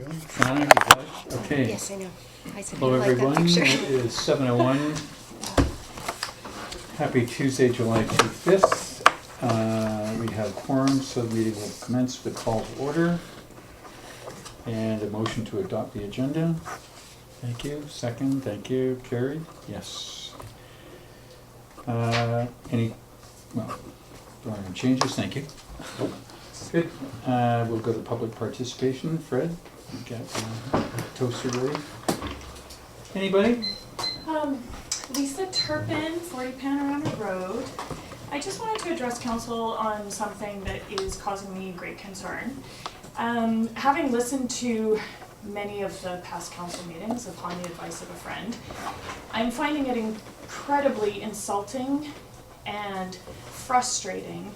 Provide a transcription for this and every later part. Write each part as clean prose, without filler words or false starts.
Fine, is that, okay. Yes, I know. I said, Hello I like that everyone, picture. it is 7:01. Happy Tuesday, July 25th. We have quorum, so the meeting will commence with call to order. And a motion to adopt the agenda. Thank you. Second, thank you. Carried? Yes. Any changes? Thank you. Good. We'll go to public participation. Fred, you got toaster ready? Anybody? Lisa Turpin, 40 Panorama Road. I just wanted to address council on something that is causing me great concern. Having listened to many of the past council meetings upon the advice of a friend, I'm finding it incredibly insulting and frustrating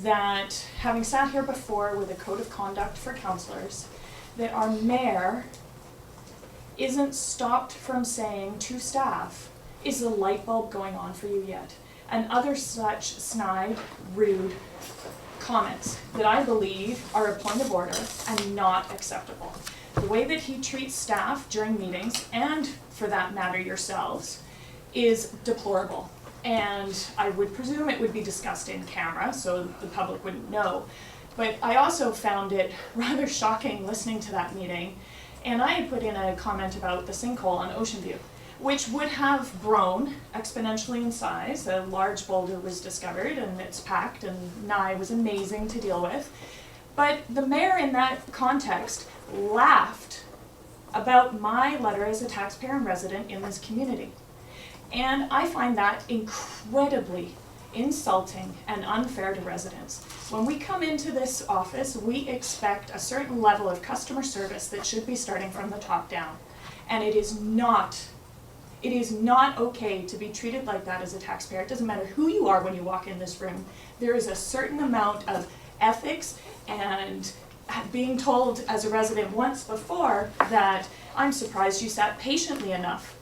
that, having sat here before with a code of conduct for councillors, that our mayor isn't stopped from saying to staff, is the light bulb going on for you yet? And other such snide, rude comments that I believe are a point of order and not acceptable. The way that he treats staff during meetings, and for that matter yourselves, is deplorable. And I would presume it would be discussed in camera so the public wouldn't know. But I also found it rather shocking listening to that meeting. And I had put in a comment about the sinkhole on Ocean View, which would have grown exponentially in size. A large boulder was discovered and it's packed and nigh was amazing to deal with. But the mayor in that context laughed about my letter as a taxpayer and resident in this community. And I find that incredibly insulting and unfair to residents. When we come into this office, we expect a certain level of customer service that should be starting from the top down. And it is not okay to be treated like that as a taxpayer. It doesn't matter who you are when you walk in this room. There is a certain amount of ethics, and being told as a resident once before that I'm surprised you sat patiently enough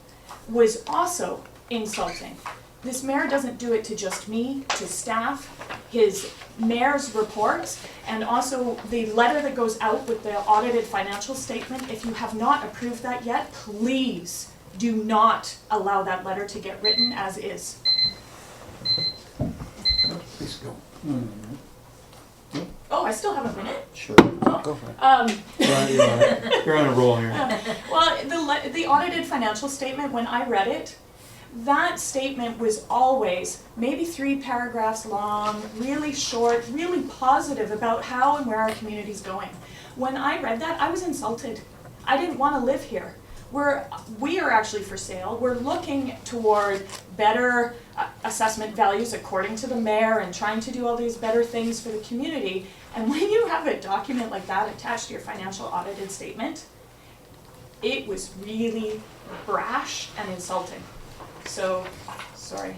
was also insulting. This mayor doesn't do it to just me, to staff, his mayor's reports, and also the letter that goes out with the audited financial statement. If you have not approved that yet, please do not allow that letter to get written as is. Please go. Oh, I still have a minute? Sure. Oh. Go for it. You're on a roll here. Well, the audited financial statement, when I read it, that statement was always maybe 3 paragraphs long, really short, really positive about how and where our community's going. When I read that, I was insulted. I didn't want to live here. We are actually for sale. We're looking toward better assessment values according to the mayor and trying to do all these better things for the community. And when you have a document like that attached to your financial audited statement, it was really brash and insulting. So, sorry,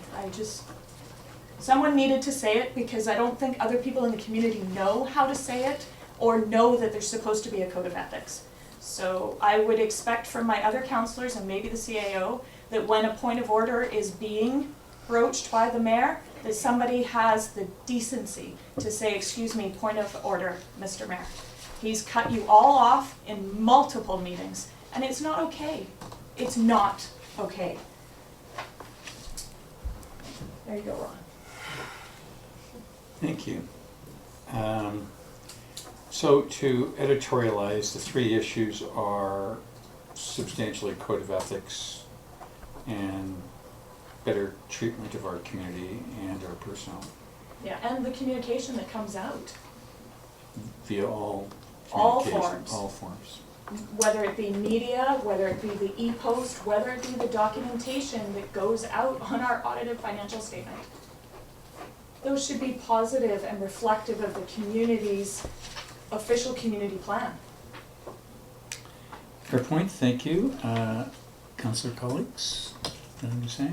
someone needed to say it because I don't think other people in the community know how to say it or know that there's supposed to be a code of ethics. So I would expect from my other councillors and maybe the CAO that when a point of order is being broached by the mayor, that somebody has the decency to say, excuse me, point of order, Mr. Mayor. He's cut you all off in multiple meetings, and it's not okay. It's not okay. There you go, Ron. Thank you. So to editorialize, the 3 issues are substantially code of ethics and better treatment of our community and our personnel. Yeah, and the communication that comes out. Via all forms. All forms. Whether it be media, whether it be the e-post, whether it be the documentation that goes out on our audited financial statement. Those should be positive and reflective of the community's official community plan. Fair point, thank you. Councillor colleagues, anything to say?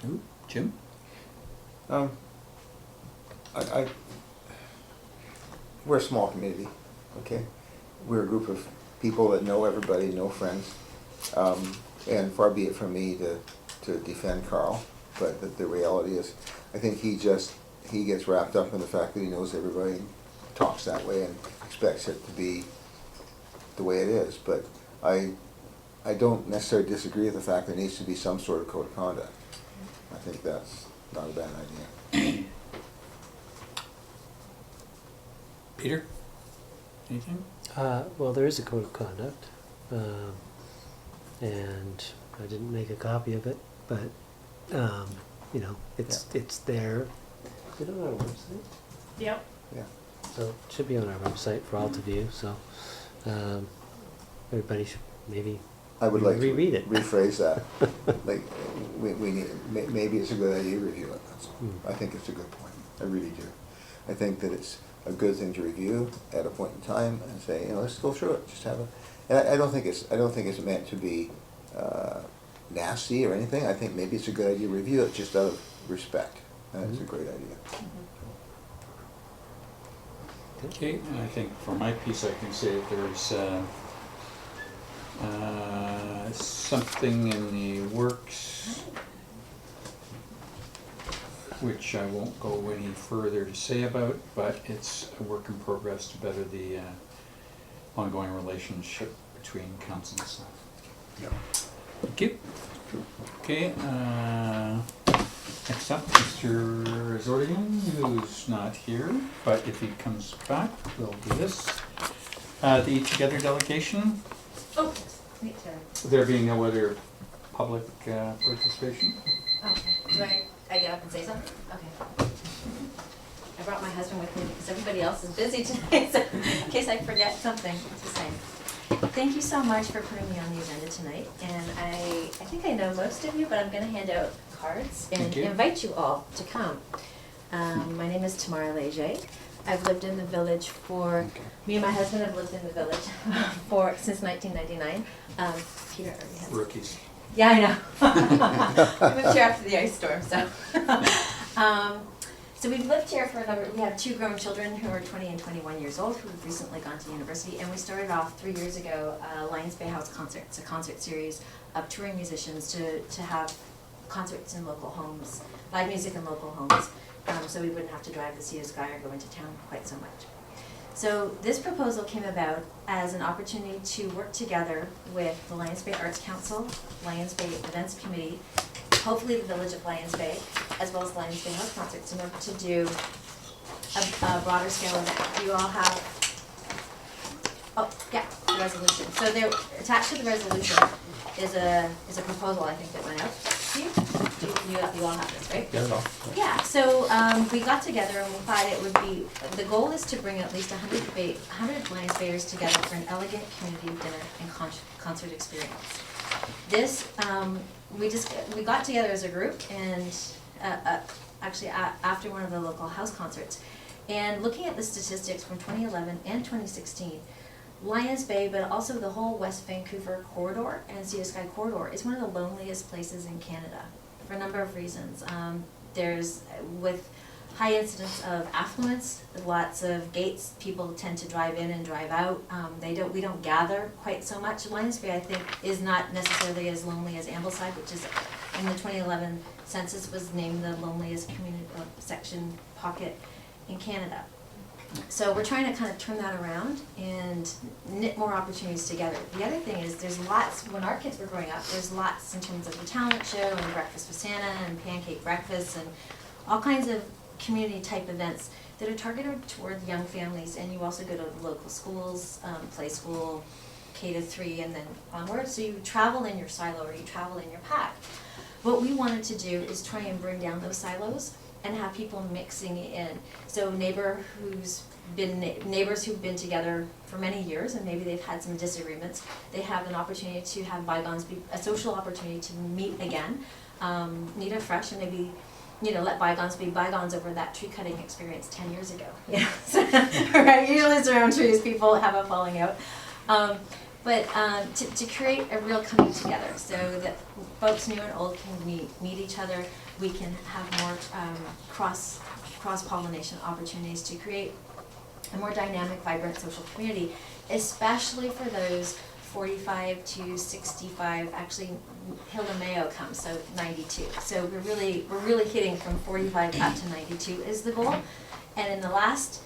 No? Jim? We're a small community, okay? We're a group of people that know everybody, know friends, and far be it from me to defend Carl, but the reality is, I think he gets wrapped up in the fact that he knows everybody, and talks that way, and expects it to be the way it is, but I don't necessarily disagree with the fact there needs to be some sort of code of conduct. I think that's not a bad idea. Peter? Anything? Well, there is a code of conduct, and I didn't make a copy of it, but you know, it's there. Is it on our website? Yep. Yeah. So it should be on our website for all to view. So everybody should maybe I would like to reread it. rephrase that. Like, we need, maybe it's a good idea to review it. That's all. I think it's a good point. I really do. I think that it's a good thing to review at a point in time and say, you know, let's go through it. Just have a. And I don't think it's meant to be nasty or anything. I think maybe it's a good idea to review it just out of respect. That's a great idea. Okay, and I think for my piece I can say that there's something in the works which I won't go any further to say about, but it's a work in progress to better the ongoing relationship between council and staff. Yeah. Thank you. Okay, next up, Mr. Zordigan, who's not here, but if he comes back, we'll do this. The Eat Together delegation, Oh, wait, sorry. there being no other public participation. Okay, do I get up and say something? Okay. I brought my husband with me because everybody else is busy tonight, so in case I forget something to say. Thank you so much for putting me on the agenda tonight, and I think I know most of you, but I'm gonna hand out cards and Thank you. invite you all to come. My name is Tamara Leger. I've lived in the village me and my husband have lived in the village since 1999. Peter already has. Rookies. Yeah, I know. I moved here after the ice storm, so. So we've lived here for we have 2 grown children who are 20 and 21 years old who have recently gone to university, and we started off 3 years ago, Lions Bay House Concerts, a concert series of touring musicians to have concerts in local homes, live music in local homes, so we wouldn't have to drive to Sea to Sky or go into town quite so much. So this proposal came about as an opportunity to work together with the Lions Bay Arts Council, Lions Bay Events Committee, hopefully the Village of Lions Bay, as well as Lions Bay House Concerts, in order to do a broader scale event. You all have, the resolution. So there, attached to the resolution is a proposal, I think, that went out to you. You all have this, right? Yeah, so we got together and we thought it would be, the goal is to bring at least 100 Lions Bayers together for an elegant community dinner and concert experience. This, we got together as a group and actually after one of the local house concerts, and looking at the statistics from 2011 and 2016, Lions Bay, but also the whole West Vancouver corridor and Sea to Sky corridor is one of the loneliest places in Canada for a number of reasons. There's, with high incidence of affluence, lots of gates, people tend to drive in and drive out. We don't gather quite so much. Lions Bay, I think, is not necessarily as lonely as Ambleside, which is in the 2011 census was named the loneliest community section pocket in Canada. So we're trying to kind of turn that around and knit more opportunities together. The other thing is there's lots, when our kids were growing up, there's lots in terms of the talent show and breakfast with Santa and pancake breakfasts and all kinds of community type events that are targeted toward young families, and you also go to local schools, play school, K-3 and then onward. So you travel in your silo or you travel in your pack. What we wanted to do is try and bring down those silos and have people mixing in. So neighbors who've been together for many years and maybe they've had some disagreements, they have an opportunity to have bygones be a social opportunity to meet again, meet afresh, and maybe let bygones be bygones over that tree cutting experience 10 years ago. Yeah, right. Usually it's around trees, people have a falling out. But to create a real coming together so that folks new and old can meet each other, we can have more cross-pollination opportunities to create a more dynamic, vibrant social community, especially for those 45 to 65, actually Hilda Mayo comes, so 92. So we're really hitting from 45 up to 92 is the goal. And in the last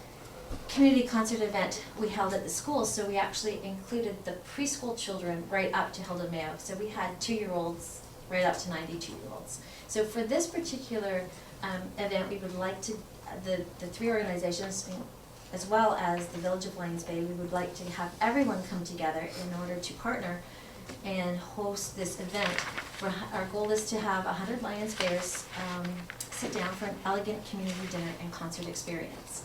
community concert event we held at the school, so we actually included the preschool children right up to Hilda Mayo. So we had 2-year-olds right up to 92-year-olds. So for this particular event, we would like to, the 3 organizations, as well as the Village of Lions Bay, we would like to have everyone come together in order to partner and host this event. Our goal is to have 100 Lions Bayers sit down for an elegant community dinner and concert experience.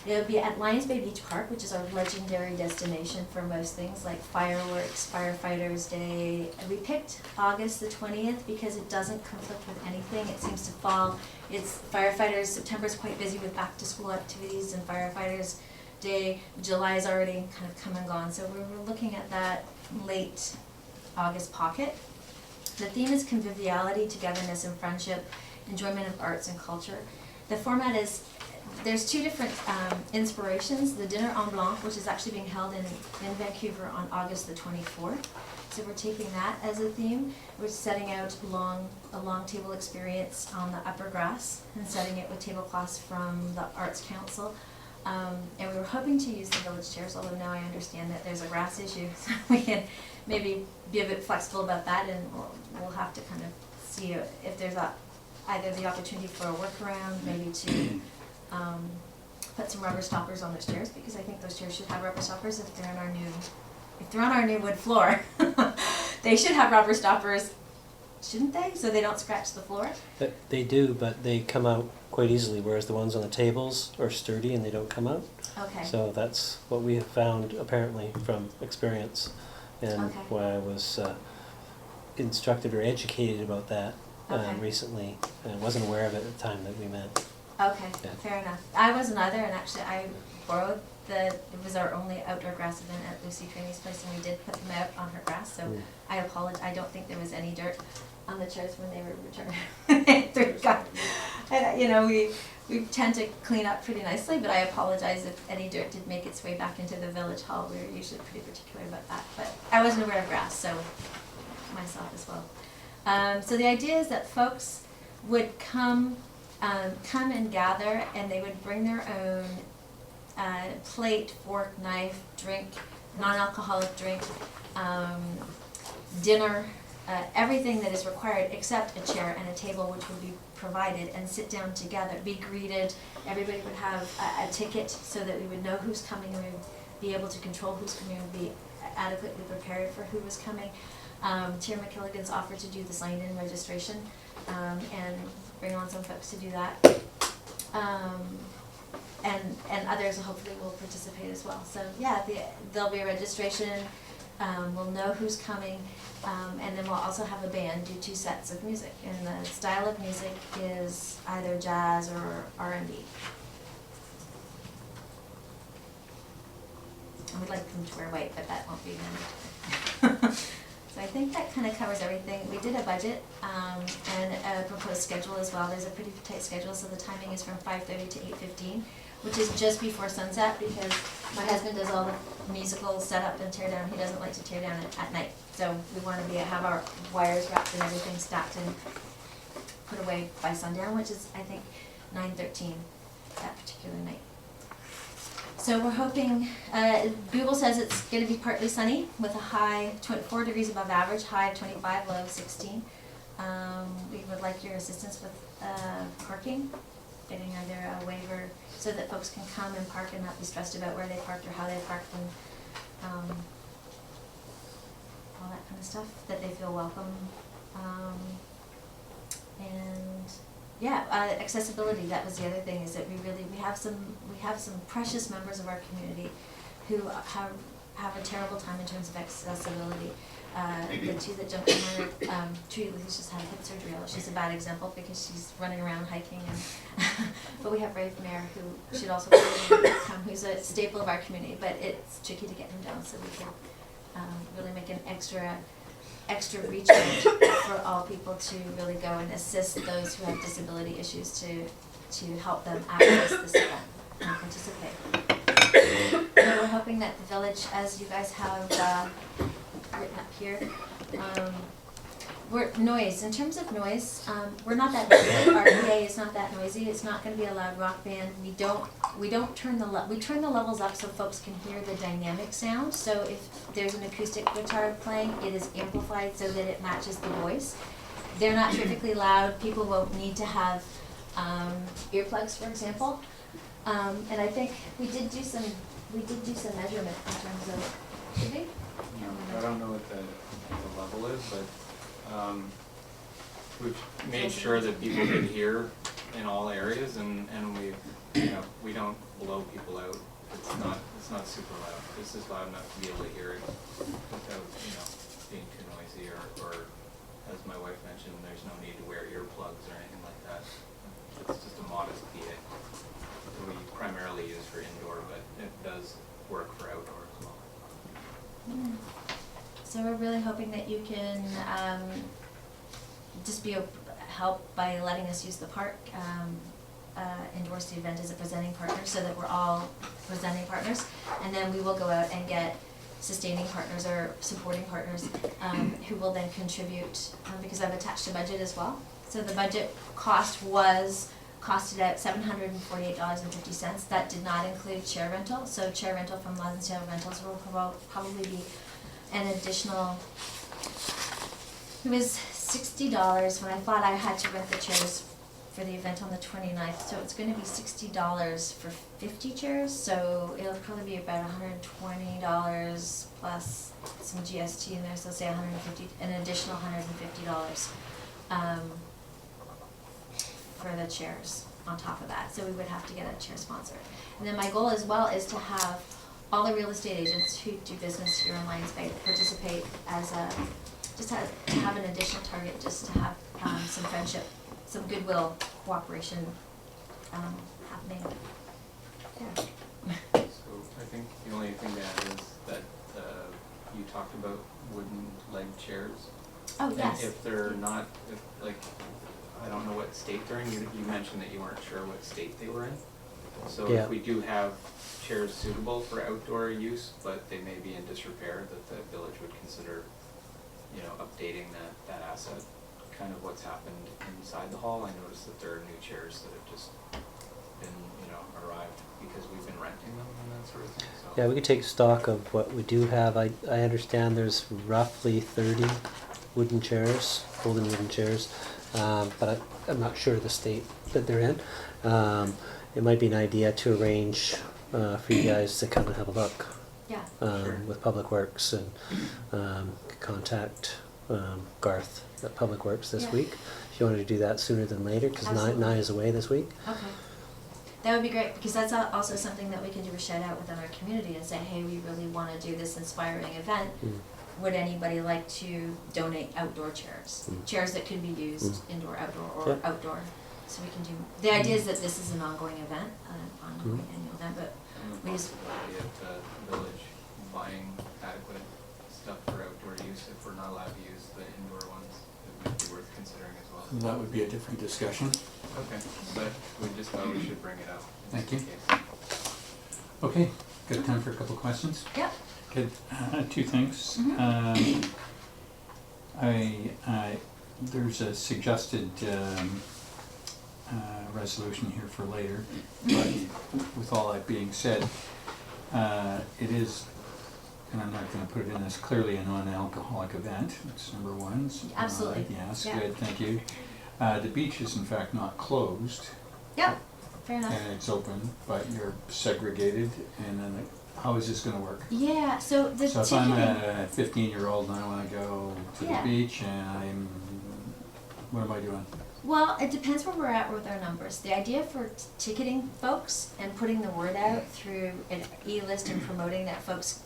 It'll be at Lions Bay Beach Park, which is our legendary destination for most things like fireworks, Firefighters Day. And we picked August the 20th because it doesn't conflict with anything. It seems to fall. It's firefighters, September's quite busy with back to school activities and Firefighters Day. July is already kind of come and gone. So we're looking at that late August pocket. The theme is conviviality, togetherness and friendship, enjoyment of arts and culture. The format is, there's 2 different inspirations. The Dinner en Blanc, which is actually being held in Vancouver on August the 24th. So we're taking that as a theme. We're setting out a long table experience on the upper grass and setting it with tablecloths from the Arts Council. And we were hoping to use the village chairs, although now I understand that there's a grass issue, so we can maybe be a bit flexible about that, and we'll have to kind of see if there's either the opportunity for a workaround, maybe to put some rubber stoppers on those chairs, because I think those chairs should have rubber stoppers if they're on our new wood floor. They should have rubber stoppers, shouldn't they? So they don't scratch the floor. They do, but they come out quite easily, whereas the ones on the tables are sturdy and they don't come out. Okay. So that's what we have found apparently from experience, and Okay. why I was instructed or educated about that Okay. recently, and wasn't aware of it at the time that we met. Okay, Yeah. fair enough. I wasn't either, and actually I borrowed it was our only outdoor grass event at Lucy Creamy's place, and we did put them out on her grass, so I apologize. I don't think there was any dirt on the chairs when they were returned. We tend to clean up pretty nicely, but I apologize if any dirt did make its way back into the village hall. We were usually pretty particular about that, but I wasn't aware of grass, so myself as well. So the idea is that folks would come and gather, and they would bring their own plate, fork, knife, drink, non-alcoholic drink, dinner, everything that is required except a chair and a table, which would be provided, and sit down together, be greeted. Everybody would have a ticket so that we would know who's coming, and we would be able to control who's coming and be adequately prepared for who was coming. Chair McKilligan's offered to do the sign-in registration and bring on some folks to do that. And others hopefully will participate as well. So yeah, there'll be a registration, we'll know who's coming, and then we'll also have a band do 2 sets of music. And the style of music is either jazz or R&B. I would like them to wear white, but that won't be mandated. So I think that kind of covers everything. We did a budget and a proposed schedule as well. There's a pretty tight schedule, so the timing is from 5:30 to 8:15, which is just before sunset, because my husband does all the musical setup and tear down. He doesn't like to tear down at night. So we want to have our wires wrapped and everything stacked and put away by sundown, which is, I think, 9:13 that particular night. So we're hoping, Google says it's going to be partly sunny with a high 4 degrees above average, high of 25, low of 16. We would like your assistance with parking, getting either a waiver so that folks can come and park and not be stressed about where they parked or how they parked, and all that kind of stuff, that they feel welcome. And yeah, accessibility, that was the other thing, is that we have some precious members of our community who have a terrible time in terms of accessibility. The 2 that jumped in there, Trudy Lee's just had hip surgery. She's a bad example because she's running around hiking, and but we have Ray Mayer, who should also come, who's a staple of our community, but it's tricky to get him down, so we can really make an extra reach out for all people to really go and assist those who have disability issues to help them access this event and participate. So we're hoping that the village, as you guys have written up here, noise, in terms of noise, we're not that noisy. Our PA is not that noisy. It's not gonna be a loud rock band. We don't turn we turn the levels up so folks can hear the dynamic sound. So if there's an acoustic guitar playing, it is amplified so that it matches the voice. They're not terrifically loud. People won't need to have earplugs, for example. And I think we did do some measurement in terms of, did we? I don't know what the level is, but we've made sure that people can hear in all areas, and we don't blow people out. It's not super loud. This is loud enough to be able to hear it without being too noisy, or as my wife mentioned, there's no need to wear earplugs or anything like that. It's just a modest PA that we primarily use for indoor, but it does work for outdoor as well. So we're really hoping that you can just be a help by letting us use the park, endorse the event as a presenting partner so that we're all presenting partners. And then we will go out and get sustaining partners or supporting partners who will then contribute, because I've attached a budget as well. So the budget costed at $748.50. That did not include chair rental. So chair rental from Lonsdale Rentals will probably be an additional, it was $60 when I thought I had to rent the chairs for the event on the 29th. So it's going to be $60 for 50 chairs. So it'll probably be about $120 plus some GST in there. So say an additional $150 for the chairs on top of that. So we would have to get a chair sponsor. And then my goal as well is to have all the real estate agents who do business here in Lions Bay participate as to have an additional target, just to have some friendship, some goodwill, cooperation happening. Yeah. So I think the only thing to add is that you talked about wooden leg chairs. Oh, yes. And if they're not, I don't know what state they're in. You mentioned that you weren't sure what state they were in. So Yeah. if we do have chairs suitable for outdoor use, but they may be in disrepair, that the village would consider, updating that asset. Kind of what's happened inside the hall. I noticed that there are new chairs that have just been, arrived because we've been renting them and that sort of thing. So. Yeah, we could take stock of what we do have. I understand there's roughly 30 wooden chairs, golden wooden chairs, but I'm not sure the state that they're in. It might be an idea to arrange for you guys to come and have a look. Yeah. Sure. With Public Works, and contact Garth at Public Works this Yeah. week if you wanted to do that sooner than later, because Nye is away this week. Okay. That would be great, because that's also something that we can do a shout out within our community and say, hey, we really want to do this inspiring event. Would anybody like to donate outdoor chairs? Chairs that could be used indoor, outdoor, or Yeah. outdoor. So we can do, the idea is that this is an ongoing event, an ongoing annual event, but we just, The village buying adequate stuff for outdoor use if we're not allowed to use the indoor ones. It might be worth considering as well. That would be a different discussion. Okay, but we just thought we should bring it up. Thank you. in case. Okay, got time for a couple questions? yep. Good. Two things. There's a suggested resolution here for later, but with all that being said, it is, and I'm not going to put it in as clearly a non-alcoholic event. That's number one. Absolutely. Yes, Yeah. good, thank you. The beach is in fact not closed, Yep, fair enough. and it's open, but you're segregated, and then how is this going to work? Yeah, so the So if I'm ticketing, a 15-year-old and I want to go to Yeah. the beach and what am I doing? well, it depends where we're at with our numbers. The idea for ticketing folks and putting the word out through an e-list and promoting that folks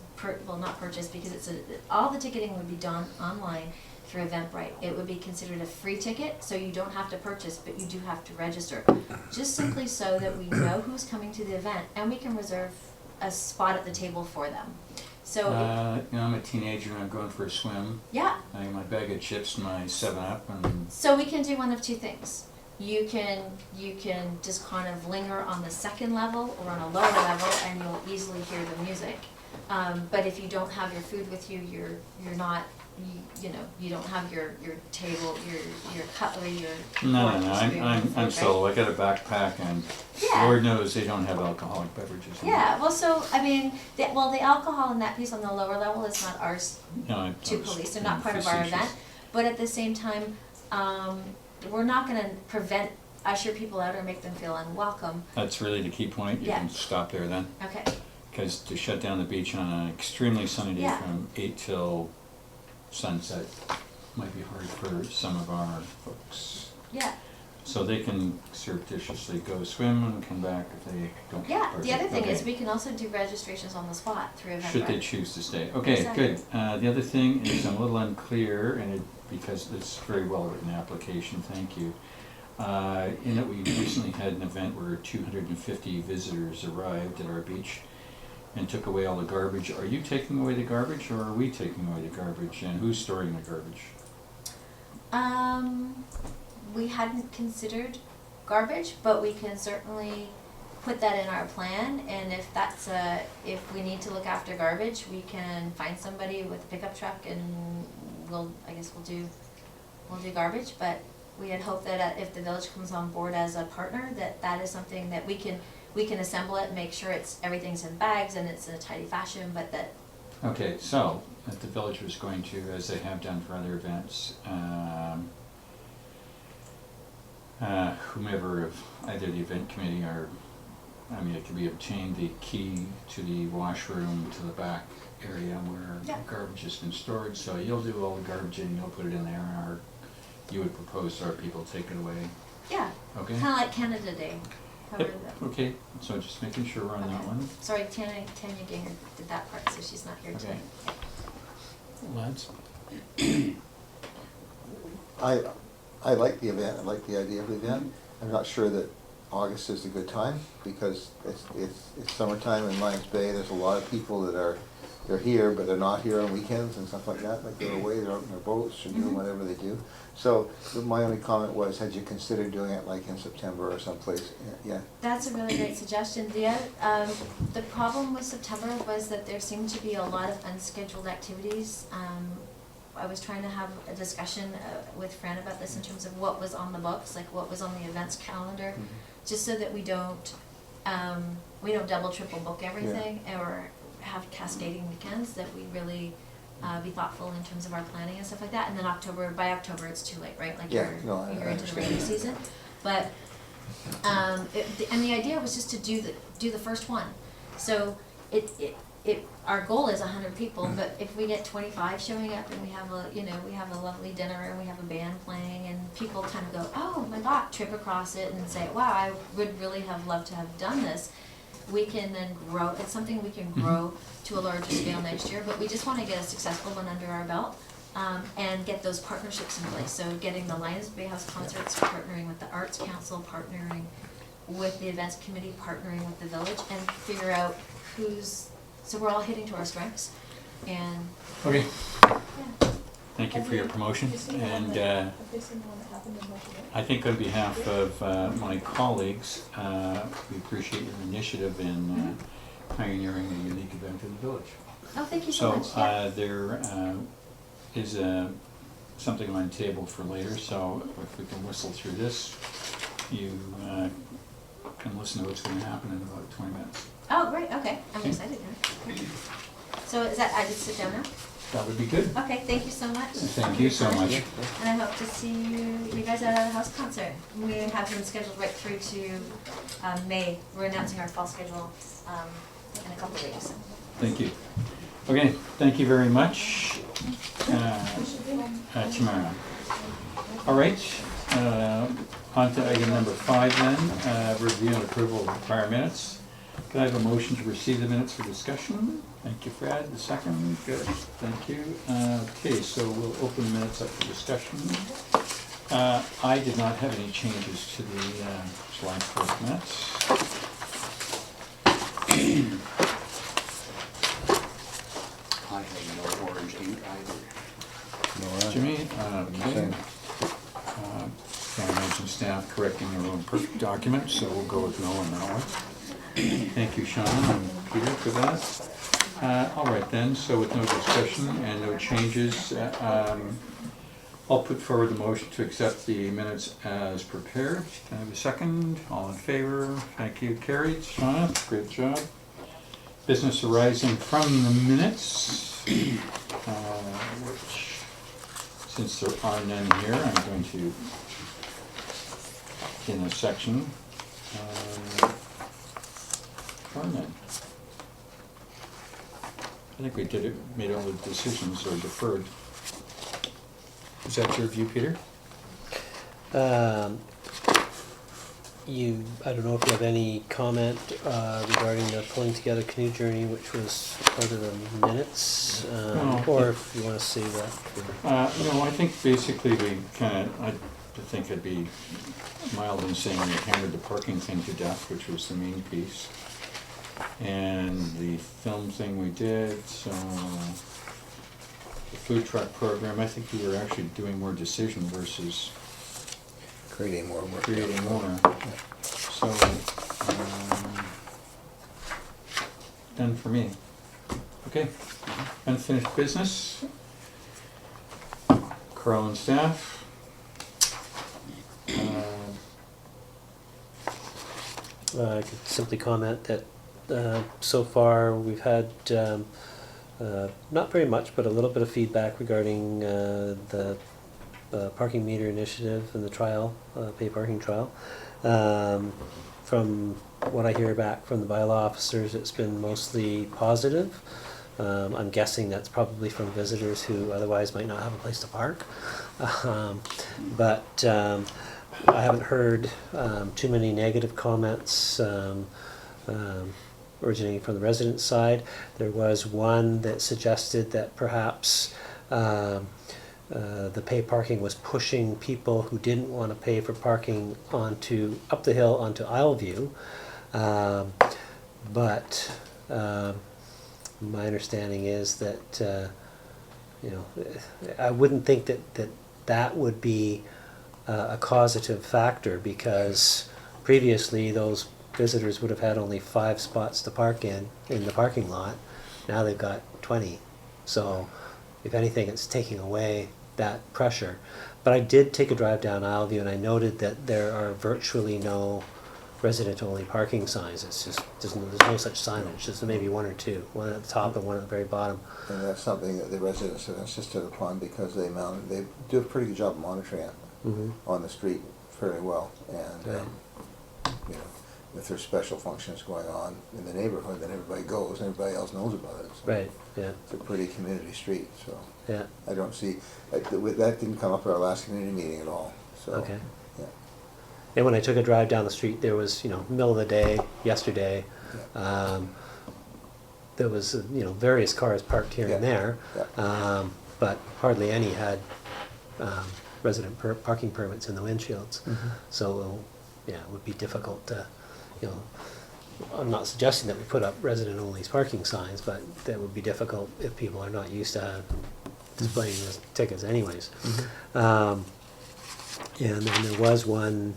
will not purchase, because all the ticketing would be done online through Eventbrite. It would be considered a free ticket, so you don't have to purchase, but you do have to register. Just simply so that we know who's coming to the event and we can reserve a spot at the table for them. So, I'm a teenager and I'm going for a swim. yeah. I have my bag of chips and my 7-Up and So we can do one of two things. You can just kind of linger on the second level or on a lower level, and you'll easily hear the music. But if you don't have your food with you, you're not you know, you don't have your table, your cutlery, your No, fork, no, your spoon, I'm food, right? solo, I got a backpack and Yeah. Lord knows they don't have alcoholic beverages. in Yeah, there. well, so, I mean, the alcohol in that piece on the lower level is not ours No, I to was police, they're being not part of our facetious. event. But at the same time, we're not gonna usher people out or make them feel unwelcome. That's really the key point, you Yeah. can stop there then. Okay, Because to shut down the beach on an extremely sunny day Yeah. from 8 till sunset might be hard for some of our folks. yeah. So they can surreptitiously go swim and come back if they don't. Yeah, the other thing is Okay. we can also do registrations on the spot through Eventbrite. Should they choose to stay. Okay, Exactly. good. The other thing is I'm a little unclear, and because it's a very well-written application, thank you. In that we recently had an event where 250 visitors arrived at our beach and took away all the garbage. Are you taking away the garbage, or are we taking away the garbage, and who's storing the garbage? We hadn't considered garbage, but we can certainly put that in our plan, and if if we need to look after garbage, we can find somebody with a pickup truck and we'll do garbage, but we had hoped that if the village comes on board as a partner, that is something that we can assemble it, make sure everything's in bags and it's in a tidy fashion, but that. Okay, so that the village was going to, as they have done for other events, whomever of either the event committee or, I mean, it could be obtained the key to the washroom to the back area where Yeah. garbage has been stored. So you'll do all the garbage and you'll put it in there, or you would propose our people take it away. Yeah, Okay? kinda like Canada Day. However Yep. Okay, so just making sure we're on that Okay. one. Sorry, Tanya Ganger did that part, so she's not here Okay. tonight. Lads? I like the event, I like the idea of the event. I'm not sure that August is a good time, because it's summertime in Lions Bay, there's a lot of people that they're here, but they're not here on weekends and stuff like that, like they're away, they're out in their boats or doing whatever they do. So my only comment was, had you considered doing it like in September or someplace? Yeah, That's a really great suggestion. The problem with September was that there seemed to be a lot of unscheduled activities. I was trying to have a discussion with Fran about this in terms of what was on the books, like what was on the events calendar, just so that we don't double, triple book everything or have cascading weekends, that we really be thoughtful in terms of our planning and stuff like that. And then by October it's too late, right? Like Yeah, you're no, I into the understand. rainy season. But and the idea was just to do the first one. So our goal is 100 people, but if we get 25 showing up and we have a lovely dinner and we have a band playing and people kind of go, oh my God, trip across it and say, wow, I would really have loved to have done this. We can then grow. It's something we can grow to a larger scale next year, but we just want to get a successful one under our belt. And get those partnerships in place. So getting the Lions Bay House concerts, partnering with the Arts Council, partnering with the events committee, partnering with the village, and figure out so we're all hitting to our strengths. And Okay, yeah. thank you for your promotion. And I think on behalf of my colleagues, we appreciate your initiative in pioneering a unique event in the village. Oh, thank you so much. So there is something on the table for later, so if we can whistle through this, you can listen to what's going to happen in about 20 minutes. Oh, great. Okay, I'm excited now. So is that I just sit down now? That would be good. Okay, thank you so much. Thank for you your so time. much. And I hope to see you guys at our house concert. We have them scheduled right through to May. We're announcing our fall schedule in a couple of weeks. Thank you. Okay, thank you very much. Tomorrow. All right, on to item number 5 then, review and approval of prior minutes. Can I have a motion to receive the minutes for discussion? Thank you, Fred. The second, good, thank you. Okay, so we'll open the minutes up for discussion. I did not have any changes to the July 4th minutes. I have no orange ink either. Jimmy, okay. Can't imagine staff correcting their own perfect document, so we'll go with no on that one. Thank you, Sean and Peter, for that. All right then, so with no discussion and no changes, I'll put forward the motion to accept the minutes as prepared. Can I have a second? All in favor? Thank you. Carried. Shauna, great job. Business arising from the minutes, which, since there are none here, I'm going to, in a section, or none. I think we did it, made all the decisions or deferred. Is that your view, Peter? I don't know if you have any comment regarding the pulling together canoe journey, which was part of the minutes, No. or if you want to say that. No, I think basically I think I'd be mild in saying we hammered the parking thing to death, which was the main piece. And the film thing we did, so the food truck program, I think we were actually doing more decision versus Creating more work. creating more. So, done for me. Okay, unfinished business. Carl and staff. I could simply comment that so far we've had not very much, but a little bit of feedback regarding the parking meter initiative and the trial, pay parking trial. From what I hear back from the bylaw officers, it's been mostly positive. I'm guessing that's probably from visitors who otherwise might not have a place to park. But I haven't heard too many negative comments originating from the resident side. There was one that suggested that perhaps the pay parking was pushing people who didn't want to pay for parking up the hill onto Isleview. But my understanding is that I wouldn't think that would be a causative factor, because previously those visitors would have had only 5 spots to park in the parking lot. Now they've got 20. So if anything, it's taking away that pressure. But I did take a drive down Isleview, and I noted that there are virtually no resident-only parking signs. It's just there's no such signage. There's maybe 1 or 2, one at the top and one at the very bottom. And that's something that the residents have insisted upon, because they do a pretty good job of monitoring it on the street fairly well. And if there's special functions going on in the neighborhood, then everybody goes and everybody else knows about it. So Right. Yeah. it's a pretty community street, so Yeah. I don't see, that didn't come up at our last community meeting at all, so. Okay. Yeah. And when I took a drive down the street, there was, middle of the day, yesterday, there was, various cars parked here and there, but hardly any had resident parking permits in the windshields. So, it would be difficult to, I'm not suggesting that we put up resident-only parking signs, but that would be difficult if people are not used to displaying those tickets anyways. And then there was one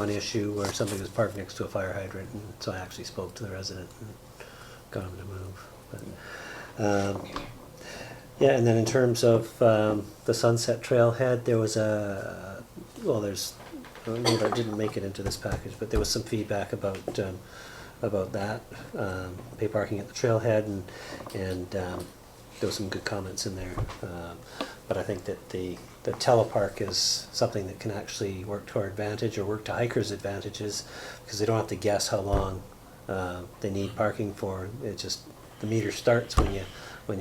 issue where somebody was parked next to a fire hydrant, and so I actually spoke to the resident and got him to move. But, and then in terms of the Sunset Trailhead, there was maybe I didn't make it into this package, but there was some feedback about that, pay parking at the trailhead, and there was some good comments in there. But I think that the telepark is something that can actually work to our advantage, or work to hikers' advantages, because they don't have to guess how long they need parking for. It just, the meter starts when you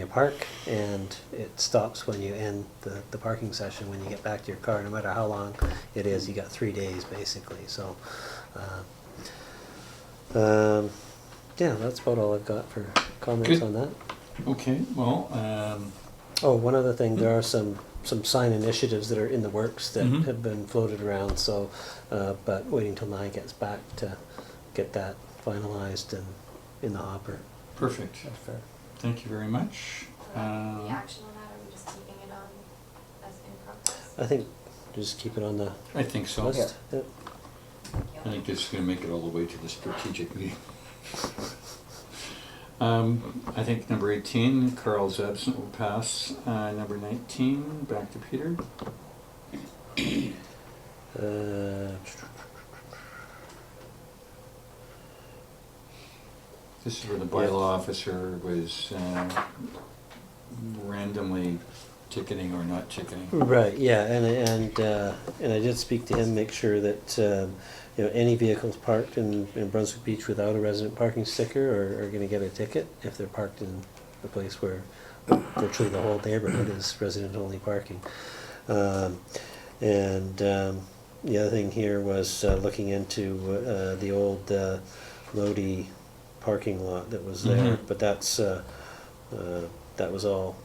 park, and it stops when you end the parking session. When you get back to your car, no matter how long it is, you got 3 days basically. So that's about all I've got for comments on that. Okay, well, one other thing, there are some sign initiatives that are in the works that have been floated around, so but waiting till Nye gets back to get that finalized and in the hopper. perfect. That's fair. Thank you very much. The action on that, are we just keeping it on as in progress? I think just keep it on the I think so. list. Yeah. I think this is going to make it all the way to the strategic meeting. I think number 18, Carl's absent, will pass. Number 19, back to Peter. This is where the bylaw officer was randomly ticketing or not ticketing. Right, yeah, and I did speak to him, make sure that, any vehicles parked in Brunswick Beach without a resident parking sticker are gonna get a ticket if they're parked in a place where virtually the whole neighborhood is resident-only parking. The other thing here was looking into the old Lodi parking lot that was there, but that was all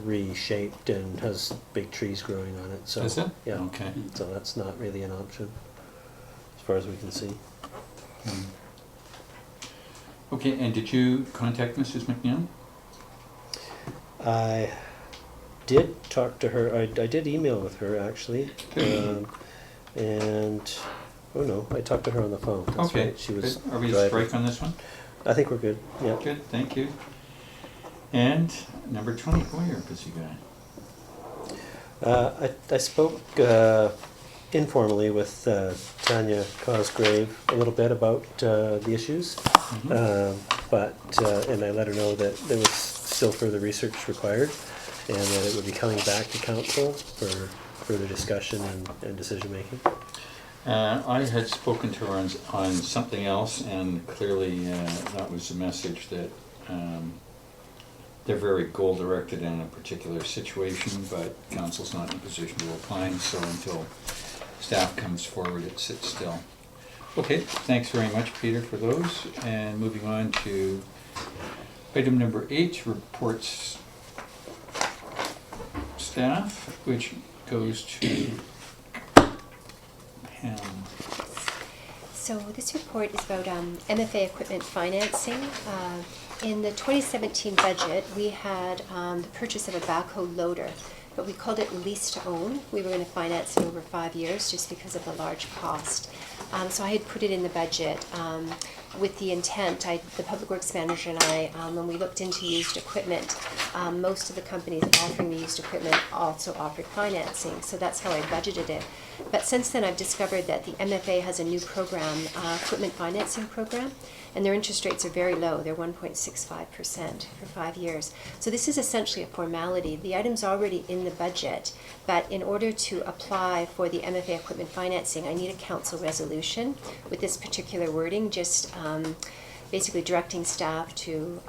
reshaped and has big trees growing on it, so. Is it? Yeah. Okay. So that's not really an option, as far as we can see. Okay, and did you contact Mrs. McNeil? I did talk to her, I did email with her, actually. I talked to her on the phone, that's Okay, right. She was good. Are we driving. strike on this one? I think we're good, yeah. Good, thank you. And number 20, boy, you're a busy guy. I spoke informally with Tanya Cosgrave a little bit about the issues, and I let her know that there was still further research required and that it would be coming back to council for further discussion and decision making. I had spoken to her on something else, and clearly that was the message that they're very goal-directed in a particular situation, but council's not in a position to opine, so until staff comes forward, it sits still. Okay, thanks very much, Peter, for those. And moving on to item number 8, reports staff, which goes to Pam. So this report is about MFA equipment financing. In the 2017 budget, we had the purchase of a backhoe loader, but we called it lease to own. We were going to finance it over 5 years just because of the large cost. So I had put it in the budget with the intent, the Public Works Manager and I, when we looked into used equipment, most of the companies offering the used equipment also offered financing, so that's how I budgeted it. But since then I've discovered that the MFA has a new program, equipment financing program, and their interest rates are very low. They're 1.65% for 5 years. So this is essentially a formality. The item's already in the budget, but in order to apply for the MFA equipment financing, I need a council resolution with this particular wording, just basically directing staff to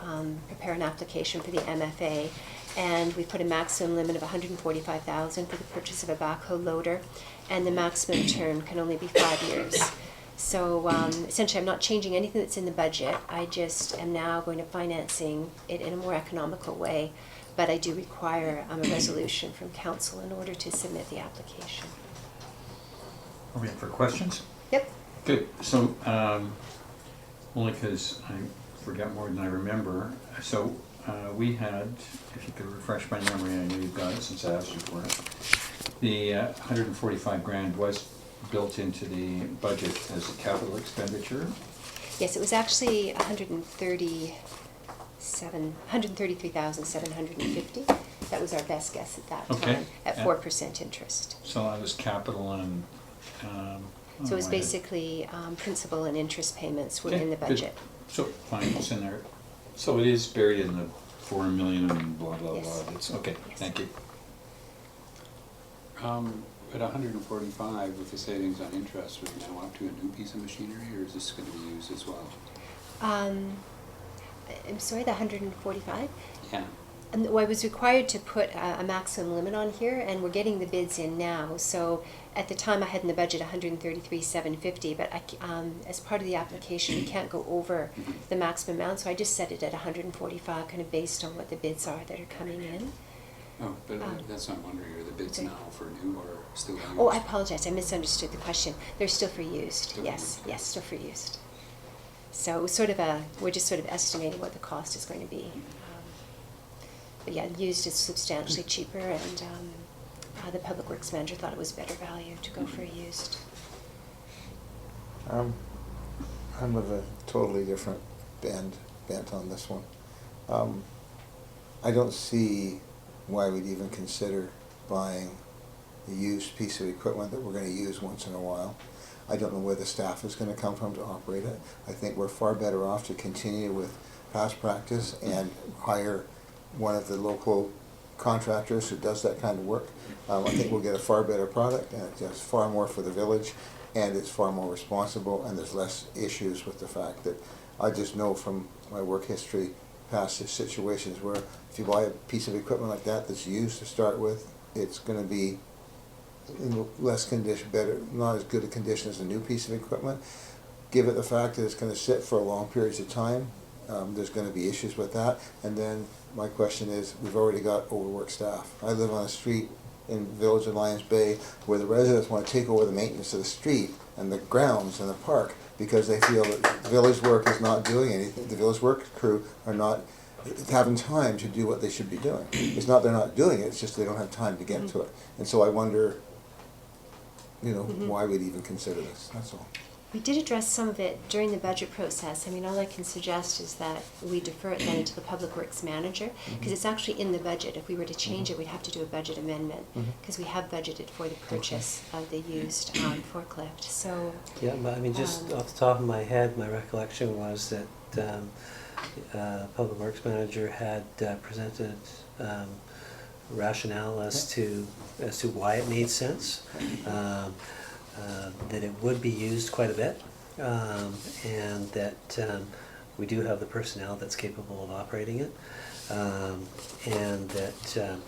prepare an application for the MFA. And we put a maximum limit of $145,000 for the purchase of a backhoe loader, and the maximum term can only be 5 years. So essentially I'm not changing anything that's in the budget, I just am now going to financing it in a more economical way, but I do require a resolution from council in order to submit the application. Are we in for questions? Yep. Good, so only because I forget more than I remember, so we had, if you could refresh my memory, I know you've got it since I asked you for it, the 145 grand was built into the budget as a capital expenditure. Yes, it was actually 133,750. That was our best guess at that time, at 4% interest. So that was capital and so it was basically principal and interest payments were in the budget. Good. So fine, it's in there. So it is buried in the 4 million and blah blah Yes. blah. It's okay. Yes. Thank you. At 145, with the savings on interest, are we now up to a new piece of machinery, or is this going to be used as well? I'm sorry, the 145? Yeah. And well, I was required to put a maximum limit on here, and we're getting the bids in now. So at the time I had in the budget 133,750, but as part of the application we can't go over the maximum amount, so I just set it at 145, kind of based on what the bids are that are coming in. Oh, but that's not wondering, are the bids okay. now for new or still used? Oh, I apologize, I misunderstood the question. They're still for used, Still yes, for used. yes, still for used. So it was we're just sort of estimating what the cost is going to be. But yeah, used is substantially cheaper, and the Public Works Manager thought it was better value to go for a used. I'm of a totally different bent on this one. I don't see why we'd even consider buying a used piece of equipment that we're gonna use once in a while. I don't know where the staff is gonna come from to operate it. I think we're far better off to continue with past practice and hire one of the local contractors who does that kind of work. I think we'll get a far better product, and it does far more for the village, and it's far more responsible, and there's less issues with the fact that I just know from my work history, past situations where if you buy a piece of equipment like that that's used to start with, it's gonna be in less condition, better, not as good a condition as a new piece of equipment. Give it the fact that it's gonna sit for long periods of time, there's gonna be issues with that. And then my question is, we've already got overworked staff. I live on a street in Village of Lions Bay where the residents wanna take over the maintenance of the street and the grounds and the park because they feel that village work is not doing anything. The village work crew are not having time to do what they should be doing. It's not they're not doing it, it's just they don't have time to get to it. And so I wonder, why we'd even consider this, that's all. We did address some of it during the budget process. I mean, all I can suggest is that we defer it then to the Public Works Manager, because it's actually in the budget. If we were to change it, we'd have to do a budget amendment, because we have budgeted for the purchase of the used forklift, so. Yeah, but I mean, just off the top of my head, my recollection was that Public Works Manager had presented rationale as to why it made sense. That it would be used quite a bit, and that we do have the personnel that's capable of operating it, and that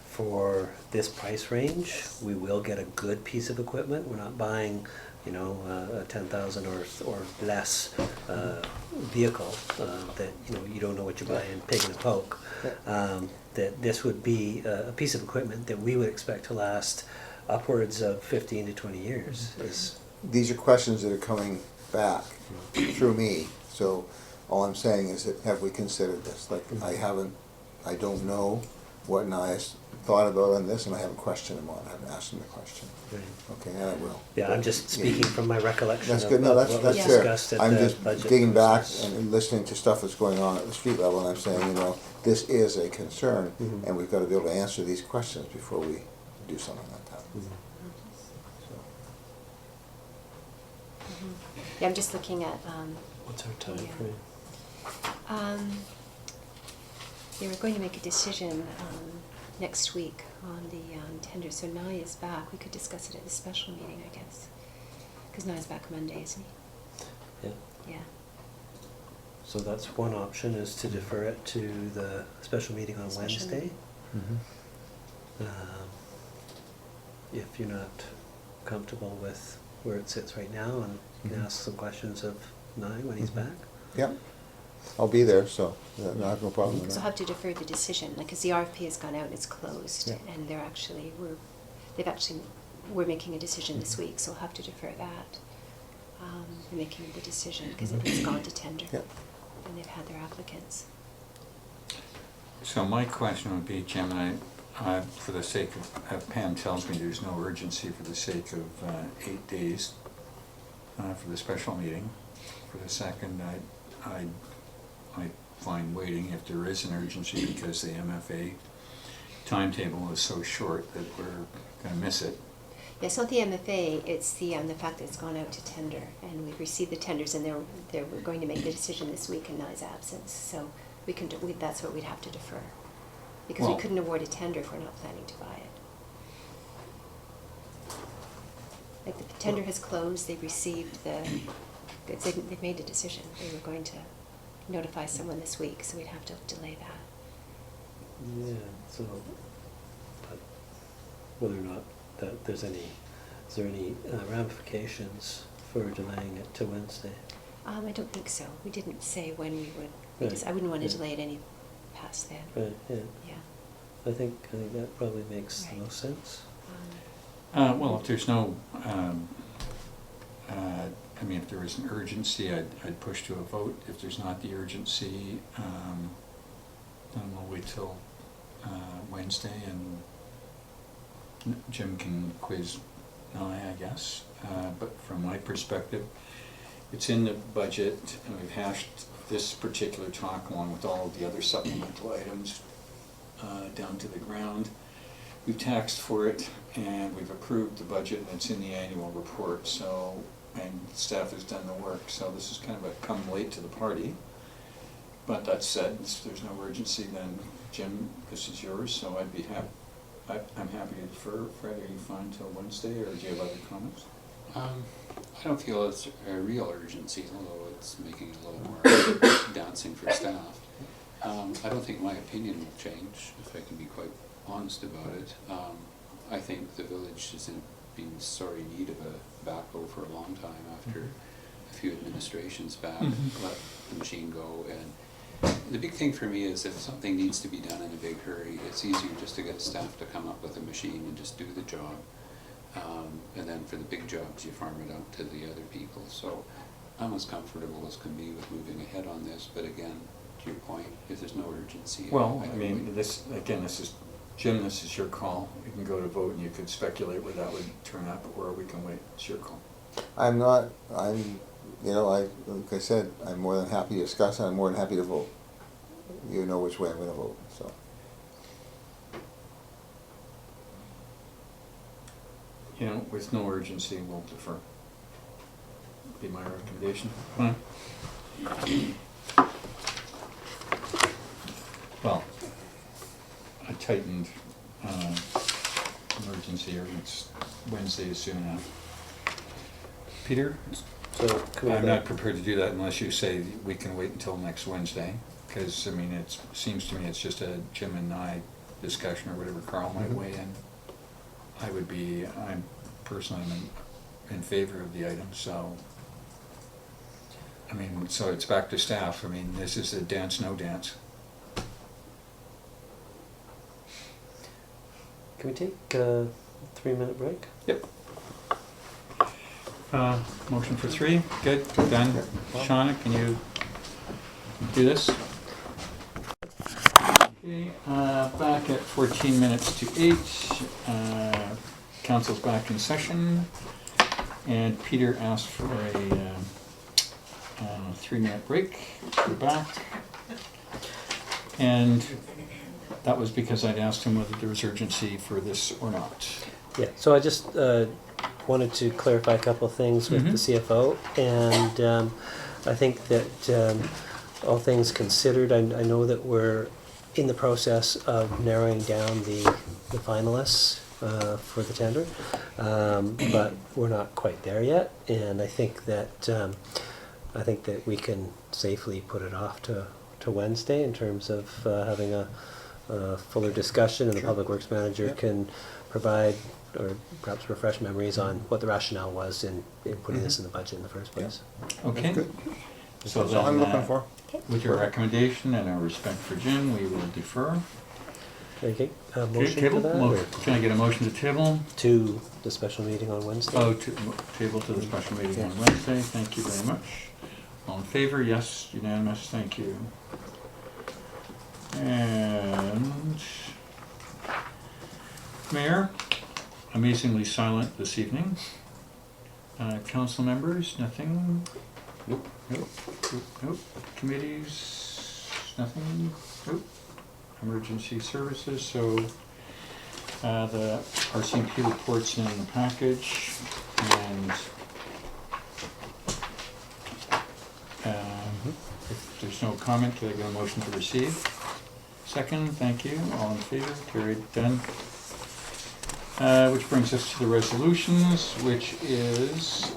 for this price range, we will get a good piece of equipment. We're not buying, a 10,000 or less vehicle that you don't know what you're buying, pig in a poke. That this would be a piece of equipment that we would expect to last upwards of 15 to 20 years. These are questions that are coming back through me, so all I'm saying is that have we considered this? Like, I don't know what Nias thought about on this, and I haven't questioned him on it. I haven't asked him the question. Right. Okay, and I will. Yeah, I'm just speaking from my recollection That's of good. No, what that's was fair. discussed at I'm the just budget digging back process. and listening to stuff that's going on at the street level, and I'm saying, this is a concern, and we've got to be able to answer these questions before we do something like that. Yeah, I'm just looking at, What's our time frame? they were going to make a decision next week on the tender, so Nye is back. We could discuss it at the special meeting, I guess. Because Nye's back Monday, isn't he? Yeah. Yeah. So that's one option, is to defer it to the special meeting on Special Wednesday. meeting. If you're not comfortable with where it sits right now, and you can ask some questions of Nye when he's back. Yep, I'll be there, so I have no problem with Because I'll that. have to defer the decision, because the RFP has gone out and it's closed, Yeah. and we're making a decision this week, so we'll have to defer that. Making the decision, because it's gone to tender, Yep. and they've had their applicants. So my question would be, Chairman, for the sake of Pam tells me there's no urgency for the sake of 8 days for the special meeting. For the second, I find waiting if there is an urgency, because the MFA timetable is so short that we're going to miss it. Yeah, it's not the MFA, it's the fact that it's gone out to tender, and we've received the tenders, and we're going to make the decision this week in Nye's absence, so that's what we'd have to defer. Because we Well- couldn't award a tender if we're not planning to buy it. Like, the tender has closed, they've received they've made a decision. They were going to notify someone this week, so we'd have to delay that. Yeah, so, but whether or not that is there any ramifications for delaying it to Wednesday? I don't think so. We didn't say when we would, Right. I wouldn't want to Yeah. delay it any past then. Right, yeah. Yeah. I think that probably makes the Right. most sense. Well, if there's no, if there is an urgency, I'd push to a vote. If there's not the urgency, then we'll wait till Wednesday, and Jim can quiz Nye, I guess. But from my perspective, it's in the budget, and we've hashed this particular talk along with all of the other supplemental items down to the ground. We've taxed for it, and we've approved the budget, and it's in the annual report, so, and staff has done the work, so this is kind of a come late to the party. But that said, if there's no urgency, then Jim, this is yours, so I'd be I'm happy to defer. Fred, are you fine till Wednesday, or do you have other comments? I don't feel it's a real urgency, although it's making it a little more dancing for staff. I don't think my opinion will change, if I can be quite honest about it. I think the village has been sorry need of a backhoe for a long time after a few administrations back, let the machine go. And the big thing for me is if something needs to be done in a big hurry, it's easier just to get staff to come up with a machine and just do the job. And then for the big jobs, you farm it out to the other people. So I'm as comfortable as can be with moving ahead on this, but again, to your point, if there's no urgency. Well, I mean, this is, Jim, this is your call. You can go to vote and you could speculate where that would turn out, or we can wait. It's your call. Like I said, I'm more than happy to discuss, and I'm more than happy to vote. You know which way I'm gonna vote, so. You know, with no urgency, we'll defer. Be my recommendation. Fine. Well, a tightened emergency, or it's Wednesday is soon enough. Peter? So can we I'm not prepared to do that unless you say we can wait until next Wednesday, because, I mean, it seems to me it's just a Jim and I discussion, or whatever Carl might weigh in. I'm personally in favor of the item, so, I mean, so it's back to staff. I mean, this is a dance, no dance. Can we take a 3-minute break? Yep. Motion for 3, good, done. Shauna, can you do this? Okay, back at 14 minutes to 8. Council's back in session, and Peter asked for a 3-minute break. We're back. And that was because I'd asked him whether there was urgency for this or not. Yeah, so I just wanted to clarify a couple of things with the CFO, and I think that all things considered, I know that we're in the process of narrowing down the finalists for the tender, but we're not quite there yet, and I think that we can safely put it off to Wednesday in terms of having a fuller discussion, and the Public Works Manager can provide or perhaps refresh memories on what the rationale was in putting this in the budget in the first place. Okay. So That's all I'm looking for. With your recommendation and our respect for Jim, we will defer. Okay, Okay, motion to table? that? Can I get a motion to table? To the special meeting on Wednesday? Oh, table to the special meeting on Wednesday. Thank you very much. All in favor? Yes, unanimous. Thank you. And Mayor, amazingly silent this evening. Council members, nothing? Nope. Nope. Committees, nothing? Nope. Emergency services, so the RCMP reports in the package, and if there's no comment, can I get a motion to receive? Second, thank you. All in favor? Carried. Done. Which brings us to the resolutions, which is,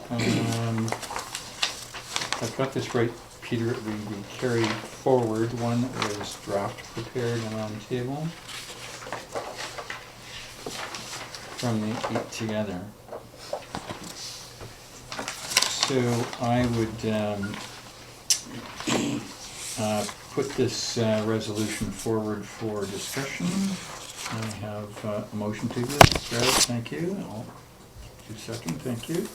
I've got this right, Peter, we carry forward. One is draft prepared and on the table from the 8 together. So I would put this resolution forward for discussion. I have a motion to this. Fred, thank you. I'll do second, thank you.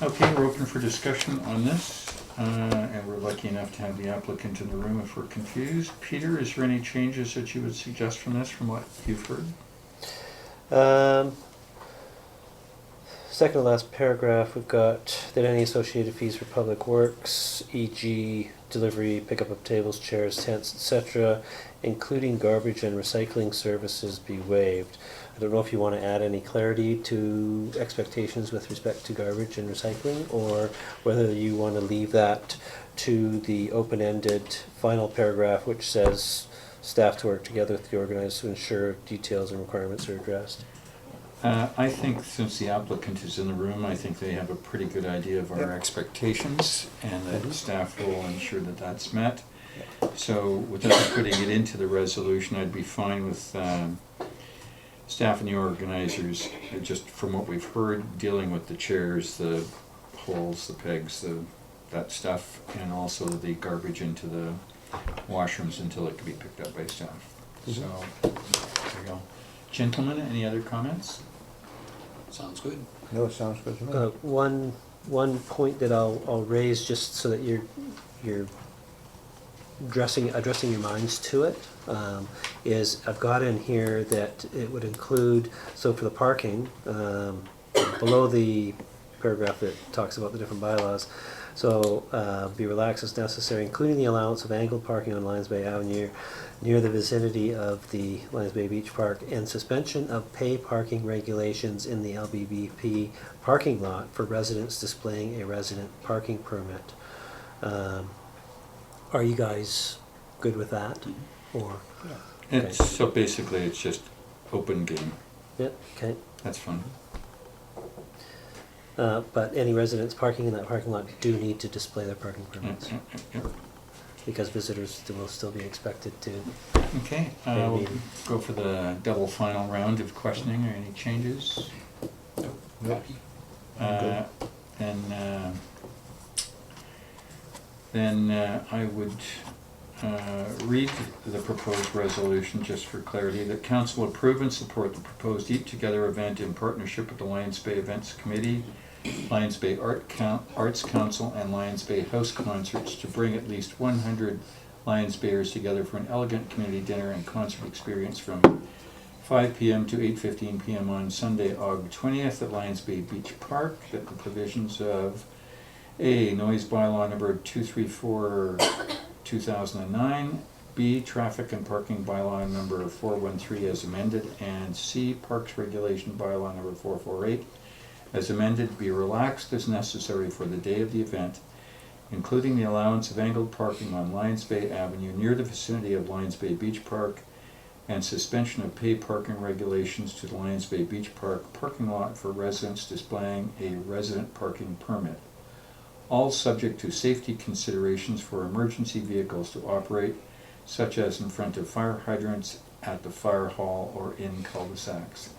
Okay, we're open for discussion on this, and we're lucky enough to have the applicant in the room if we're confused. Peter, is there any changes that you would suggest from this, from what you've heard? second to last paragraph, we've got that any associated fees for public works, e.g. delivery, pickup of tables, chairs, tents, etc., including garbage and recycling services, be waived. I don't know if you want to add any clarity to expectations with respect to garbage and recycling, or whether you want to leave that to the open-ended final paragraph, which says staff to work together with the organizers to ensure details and requirements are addressed. I think since the applicant is in the room, I think they have a pretty good idea of our expectations, and that staff will ensure that that's met. So without putting it into the resolution, I'd be fine with staff and the organizers, just from what we've heard, dealing with the chairs, the holes, the pegs, that stuff, and also the garbage into the washrooms until it can be picked up by staff. So, there you go. Gentlemen, any other comments? Sounds good. No, it sounds good to me. One point that I'll raise, just so that you're addressing your minds to it, is I've got in here that it would include, so for the parking, below the paragraph that talks about the different bylaws, so be relaxed as necessary, including the allowance of angled parking on Lions Bay Avenue near the vicinity of the Lions Bay Beach Park, and suspension of pay parking regulations in the LBBP parking lot for residents displaying a resident parking permit. Are you guys good with that? Or It's, so basically it's just open game. yeah, okay. That's fun. But any residents parking in that parking lot do need to display their parking permits, Yep. because visitors will still be expected to. Okay, we'll go for the double final round of questioning. Or any changes? Nope. Then I would read the proposed resolution just for clarity, that council approve and support the proposed Eat Together event in partnership with the Lions Bay Events Committee, Lions Bay Arts Council, and Lions Bay House Concerts to bring at least 100 Lions Bayers together for an elegant community dinner and concert experience from 5 p.m. to 8:15 p.m. on Sunday, August 20th at Lions Bay Beach Park, that the provisions of A, noise bylaw number 234/2009, B, traffic and parking bylaw number 413 as amended, and C, parks regulation bylaw number 448 as amended, be relaxed as necessary for the day of the event, including the allowance of angled parking on Lions Bay Avenue near the vicinity of Lions Bay Beach Park, and suspension of pay parking regulations to the Lions Bay Beach Park parking lot for residents displaying a resident parking permit. All subject to safety considerations for emergency vehicles to operate, such as in front of fire hydrants, at the fire hall, or in cul-de-sacs.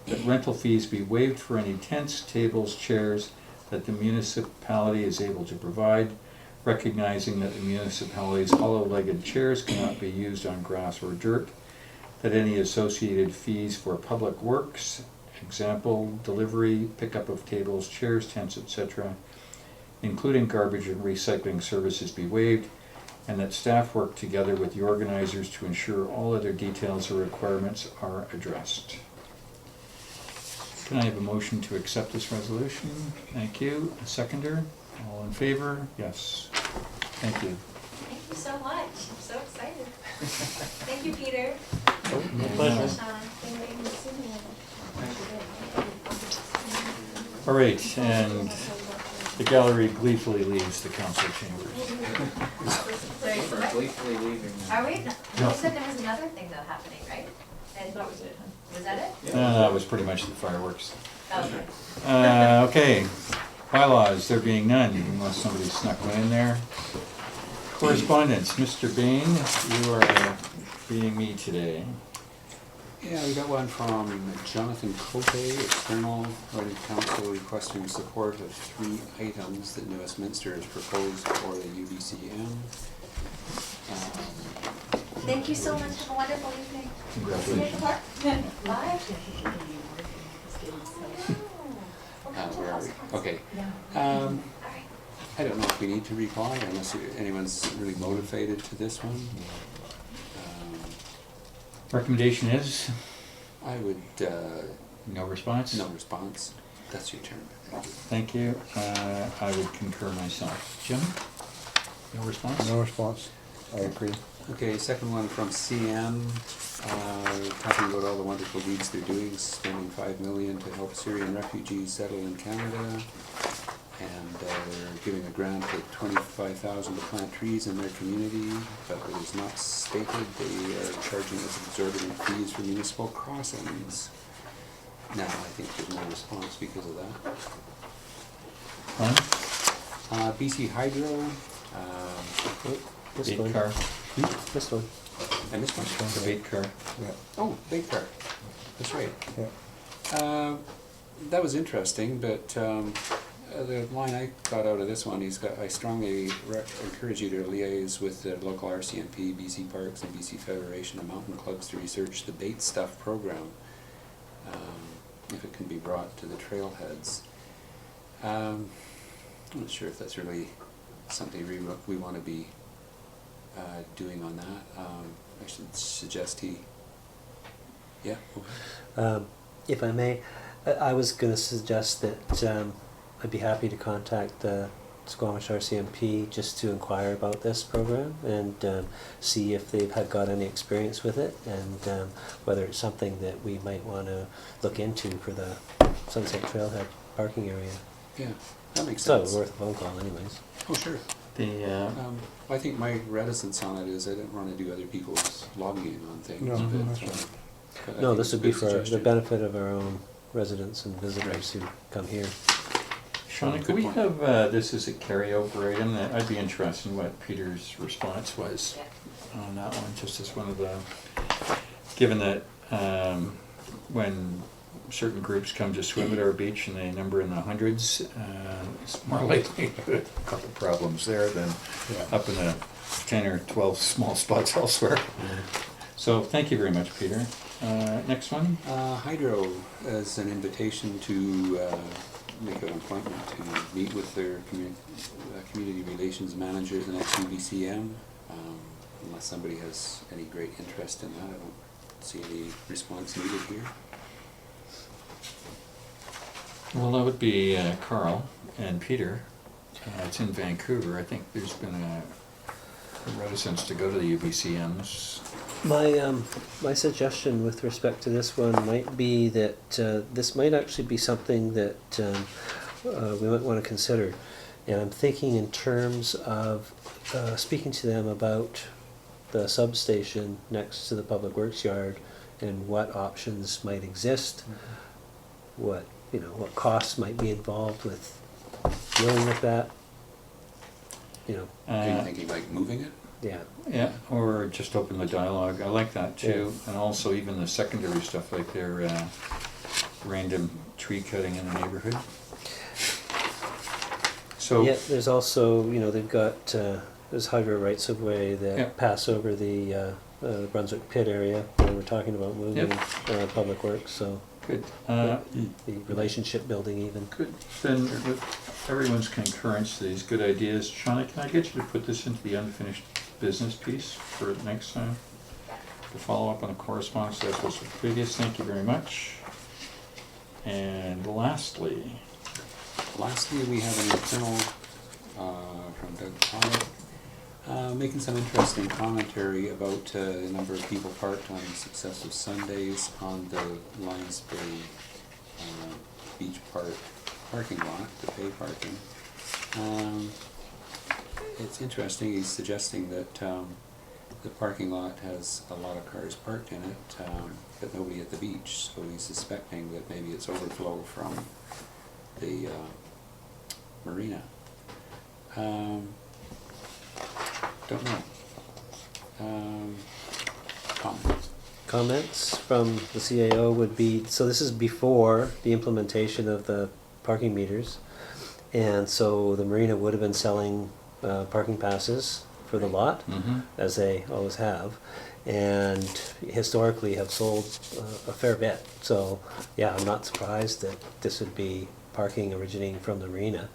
That rental fees be waived for any tents, tables, chairs that the municipality is able to provide, recognizing that the municipality's hollow-legged chairs cannot be used on grass or dirt. That any associated fees for public works, example, delivery, pickup of tables, chairs, tents, etc., including garbage and recycling services, be waived, and that staff work together with the organizers to ensure all other details or requirements are addressed. Can I have a motion to accept this resolution? Thank you. A seconder? All in favor? Yes. Thank you. Thank you so much. I'm so excited. Thank you, Peter. My pleasure. Sean. All right, and the gallery gleefully leaves the council chambers. Sorry, what? Gleefully leaving. Are we? No. No. You said there was another thing though happening, right? And That was it. was that it? That was pretty much the fireworks. Okay. Okay, bylaws, there being none, unless somebody snuck one in there. Correspondence, Mr. Bain, you are beating me today. Yeah, we got one from Jonathan Cote, external, writing council requesting support of 3 items that New Westminster has proposed for the UBCM. Thank you so much. Have a wonderful evening. Congratulations. Bye. Where are we? Okay. I don't know if we need to reply unless anyone's really motivated to this one. Recommendation is I would, no response? no response. That's your turn. Thank you. Thank you. I would concur myself. Jim? No response? No response. I agree. Okay, second one from CM, talking about all the wonderful deeds they're doing, spending $5 million to help Syrian refugees settle in Canada, and they're giving a grant of $25,000 to plant trees in their community, but it is not stated they are charging us exorbitant fees for municipal crossings. Now, I think there's no response because of that. Fine. BC Hydro, This Bait one. car. This one. I missed one. The bait car. Yeah. Oh, big car. That's right. Yeah. That was interesting, but the line I got out of this one, I strongly encourage you to liaise with the local RCMP, BC Parks, and BC Federation of Mountain Clubs to research the bait stuff program, if it can be brought to the trailheads. I'm not sure if that's really something we want to be doing on that. I should suggest yeah. If I may, I was going to suggest that I'd be happy to contact the Squamish RCMP just to inquire about this program and see if they've got any experience with it, and whether it's something that we might want to look into for the Sunset Trailhead parking area. Yeah, that makes So sense. worth a phone call anyways. Oh, sure. The, I think my reticence on it is I don't want to do other people's lobbying on things. No, but, that's right. but I No, think this it's a would be good for the suggestion. benefit of our own residents and visitors who come here. Shauna, Good could we point. have this as a carryover item? I'd be interested in what Peter's response was on that one, just as one of the, given that when certain groups come to swim at our beach and they number in the hundreds, it's more likely to have a couple problems there than up in the 10 or 12 small spots elsewhere. So thank you very much, Peter. Next one? Hydro as an invitation to make an appointment to meet with their community relations manager at the next UBCM. Unless somebody has any great interest in that, I don't see any response needed here. Well, that would be Carl and Peter. It's in Vancouver. I think there's been a reticence to go to the UBCMs. My suggestion with respect to this one might be that this might actually be something that we might want to consider. And I'm thinking in terms of speaking to them about the substation next to the Public Works yard and what options might exist, what costs might be involved with dealing with that. Are you thinking like moving it? Yeah. Yeah, or just open the dialogue. I like that too. And also even the secondary stuff like their random tree cutting in the neighborhood. So Yeah, there's also, they've got, there's hydro rights of way that pass over the Brunswick pit area where we're talking about moving Public Works, so good. the relationship building even. Good. Then with everyone's concurrence to these good ideas, Shauna, can I get you to put this into the unfinished business piece for next time? To follow up on the correspondence that was previous. Thank you very much. And lastly, We have an internal from Doug Connick, making some interesting commentary about the number of people parked on successive Sundays on the Lions Bay Beach Park parking lot, the pay parking. It's interesting, he's suggesting that the parking lot has a lot of cars parked in it, but nobody at the beach, so he's suspecting that maybe it's overflow from the marina. Don't know. Comments? Comments from the CAO would be, so this is before the implementation of the parking meters, and so the marina would have been selling parking passes for the lot, as they always have, and historically have sold a fair bit. So yeah, I'm not surprised that this would be parking originating from the marina.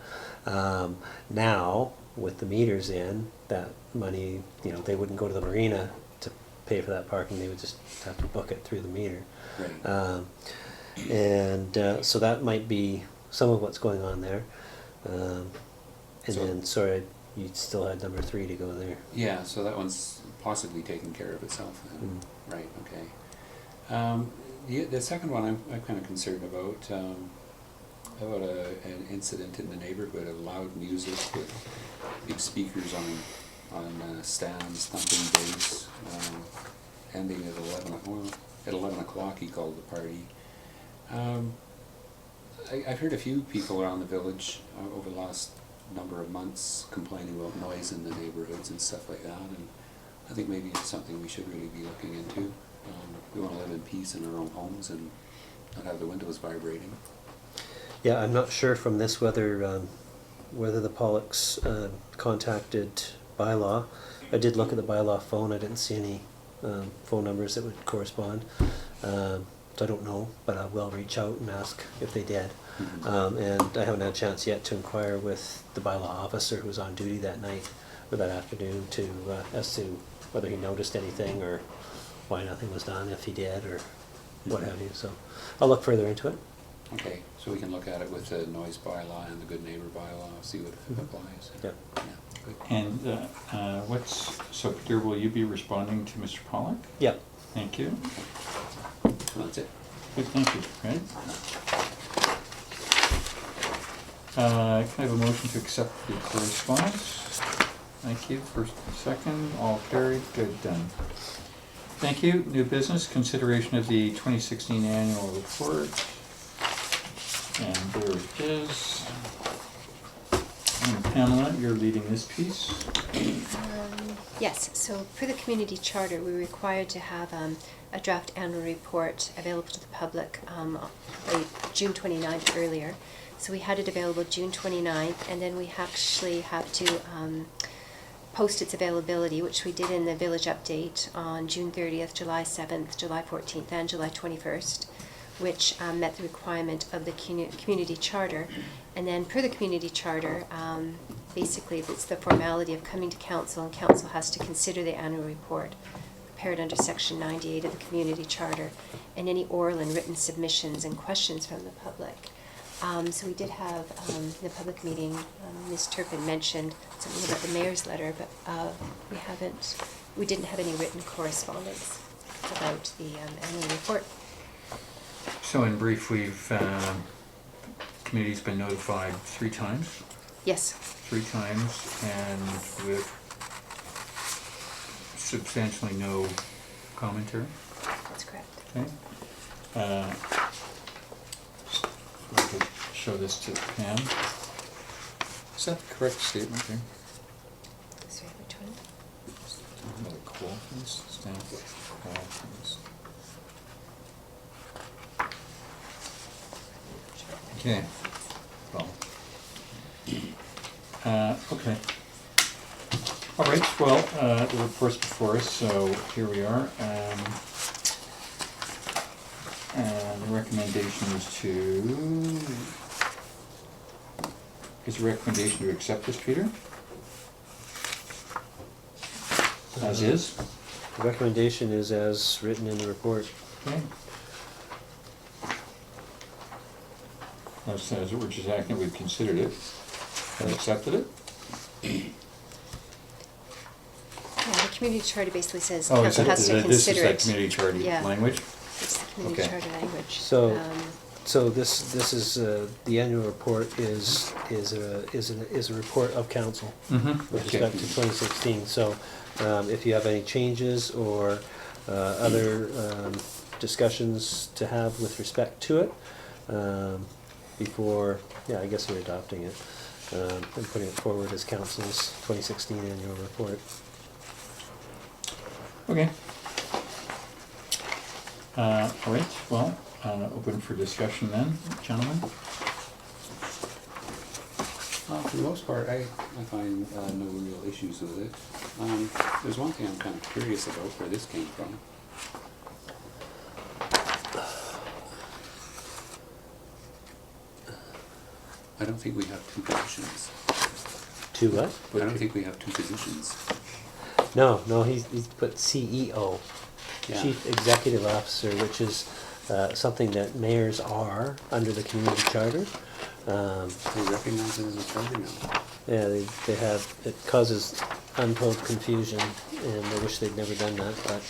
Now, with the meters in, that money, they wouldn't go to the marina to pay for that parking, they would just have to book it through the meter. Right. So that might be some of what's going on there. And So- then, sorry, you still had number 3 to go there. Yeah, so that one's possibly taking care of itself then. Right, okay. The second one I'm kind of concerned about an incident in the neighborhood of loud music with big speakers on stands, thumping bass, ending at 11 o'clock he called the party. I've heard a few people around the village over the last number of months complaining about noise in the neighborhoods and stuff like that, and I think maybe it's something we should really be looking into. We want to live in peace in our own homes and not have the windows vibrating. Yeah, I'm not sure from this whether the Pollocks contacted bylaw. I did look at the bylaw phone. I didn't see any phone numbers that would correspond. So I don't know, but I will reach out and ask if they did. And I haven't had a chance yet to inquire with the bylaw officer who was on duty that night or that afternoon as to whether he noticed anything or why nothing was done, if he did, or what have you. So I'll look further into it. Okay, so we can look at it with the noise bylaw and the good neighbor bylaw, see what applies. Yeah. Good. And so Peter, will you be responding to Mr. Pollock? Yeah. Thank you. Well, that's it. Good, thank you. Right. Can I have a motion to accept the correspondence? Thank you. First and second, all carried. Good, done. Thank you. New business, consideration of the 2016 annual report. And there it is. And Pamela, you're leading this piece. Yes, so per the community charter, we're required to have a draft annual report available to the public by June 29th earlier. So we had it available June 29th, and then we actually have to post its availability, which we did in the village update on June 30th, July 7th, July 14th, and July 21st, which met the requirement of the community charter. And then per the community charter, basically it's the formality of coming to council, and council has to consider the annual report prepared under section 98 of the community charter and any oral and written submissions and questions from the public. So we did have in the public meeting, Ms. Turpin mentioned something about the mayor's letter, but we didn't have any written correspondence about the annual report. So in brief, committee's been notified 3 times. Yes. 3 times, and with substantially no commentary. That's correct. Okay. I could show this to Pam. Is that the correct statement there? Sorry, which one? Another cool things, stamp, cool things. Okay. Well. Okay. All right. Well, the report's before us, so here we are. The recommendation is a recommendation to accept this, Peter? As is? The recommendation is as written in the report. Okay. That says, which is acting, we've considered it and accepted it. Yeah, the community charter basically says Oh, council has to this is consider that it. community charter Yeah. language? It's the community Okay. charter language. So this is the annual report is a report of council with respect to 2016. So if you have any changes or other discussions to have with respect to it before, I guess you're adopting it and putting it forward as council's 2016 annual report. Okay. All right, well, open for discussion then, gentlemen. For the most part, I find no real issues with it. There's one thing I'm kind of curious about where this came from. I don't think we have 2 positions. To what? I don't think we have 2 positions. No, he's put CEO, Yeah. Chief Executive Officer, which is something that mayors are under the community charter. They recognize it as a charter now. Yeah, they have, it causes untold confusion, and I wish they'd never done that, but.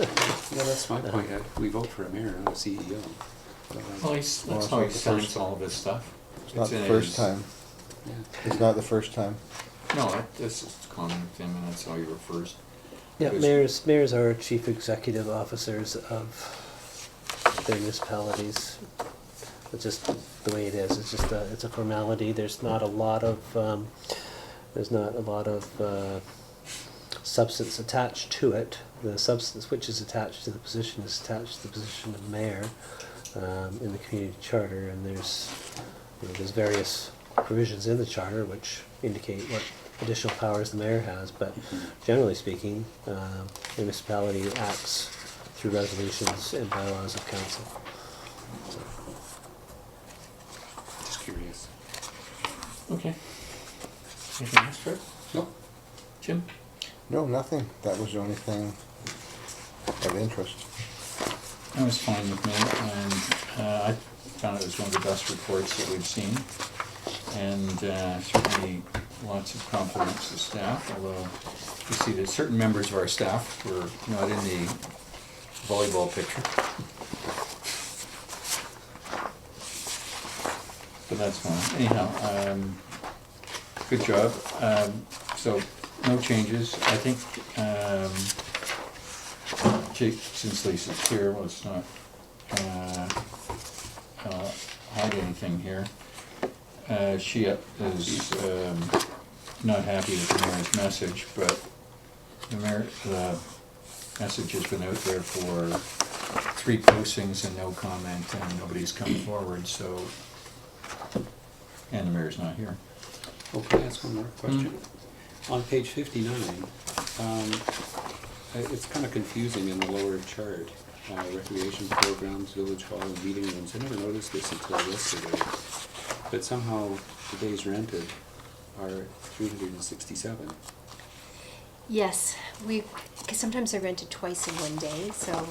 Yeah, that's my point. We vote for a mayor, not a CEO. Well, that's how he signs all of his stuff. It's not the in first his- time. Yeah. It's not the first time. No, this is common with him, and that's how he refers. Yeah, Because- mayors are chief executive officers of their municipalities. It's just the way it is. It's just it's a formality. There's not a lot of substance attached to it. The substance which is attached to the position is attached to the position of mayor in the community charter, and there's various provisions in the charter which indicate what additional powers the mayor has, but generally speaking, the municipality acts through resolutions and bylaws of council. So, Just curious. Okay. Anything else, Fred? No. Jim? No, nothing. That was the only thing of interest. That was fine with me, and I found it was one of the best reports that we've seen. And certainly lots of compliments to staff, although you see that certain members of our staff were not in the volleyball picture. But that's fine. Anyhow, good job. So no changes. I think Jake, since Lisa's here, let's not hide anything here. She is not happy with the mayor's message, but the message has been out there for 3 postings and no comment, and nobody's come forward, so, and the mayor's not here. Oh, can I ask one more question? On page 59, it's kind of confusing in the lower chart. Recreation programs, village hall, and meeting rooms. I never noticed this until yesterday. But somehow the days rented are 367. Yes, because sometimes they're rented twice in one day, so,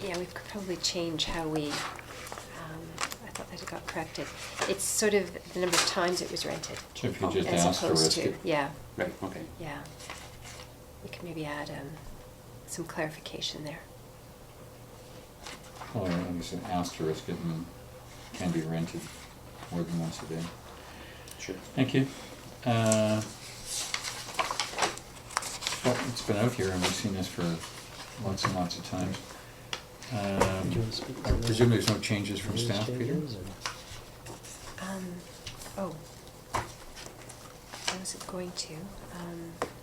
yeah, we could probably change how we, I thought that it got corrected. It's sort of the number of times it was rented. So if you just As opposed asterisk to, it. yeah, Right, okay. yeah. We could maybe add some clarification there. Well, I guess an asterisk it can be rented more than once a day. Sure. Thank you. Well, it's been out here and we've seen this for lots and lots of times. do you want to speak to I that? presume there's no changes from Those staff, Peter? changes, or- Oh, I wasn't going to,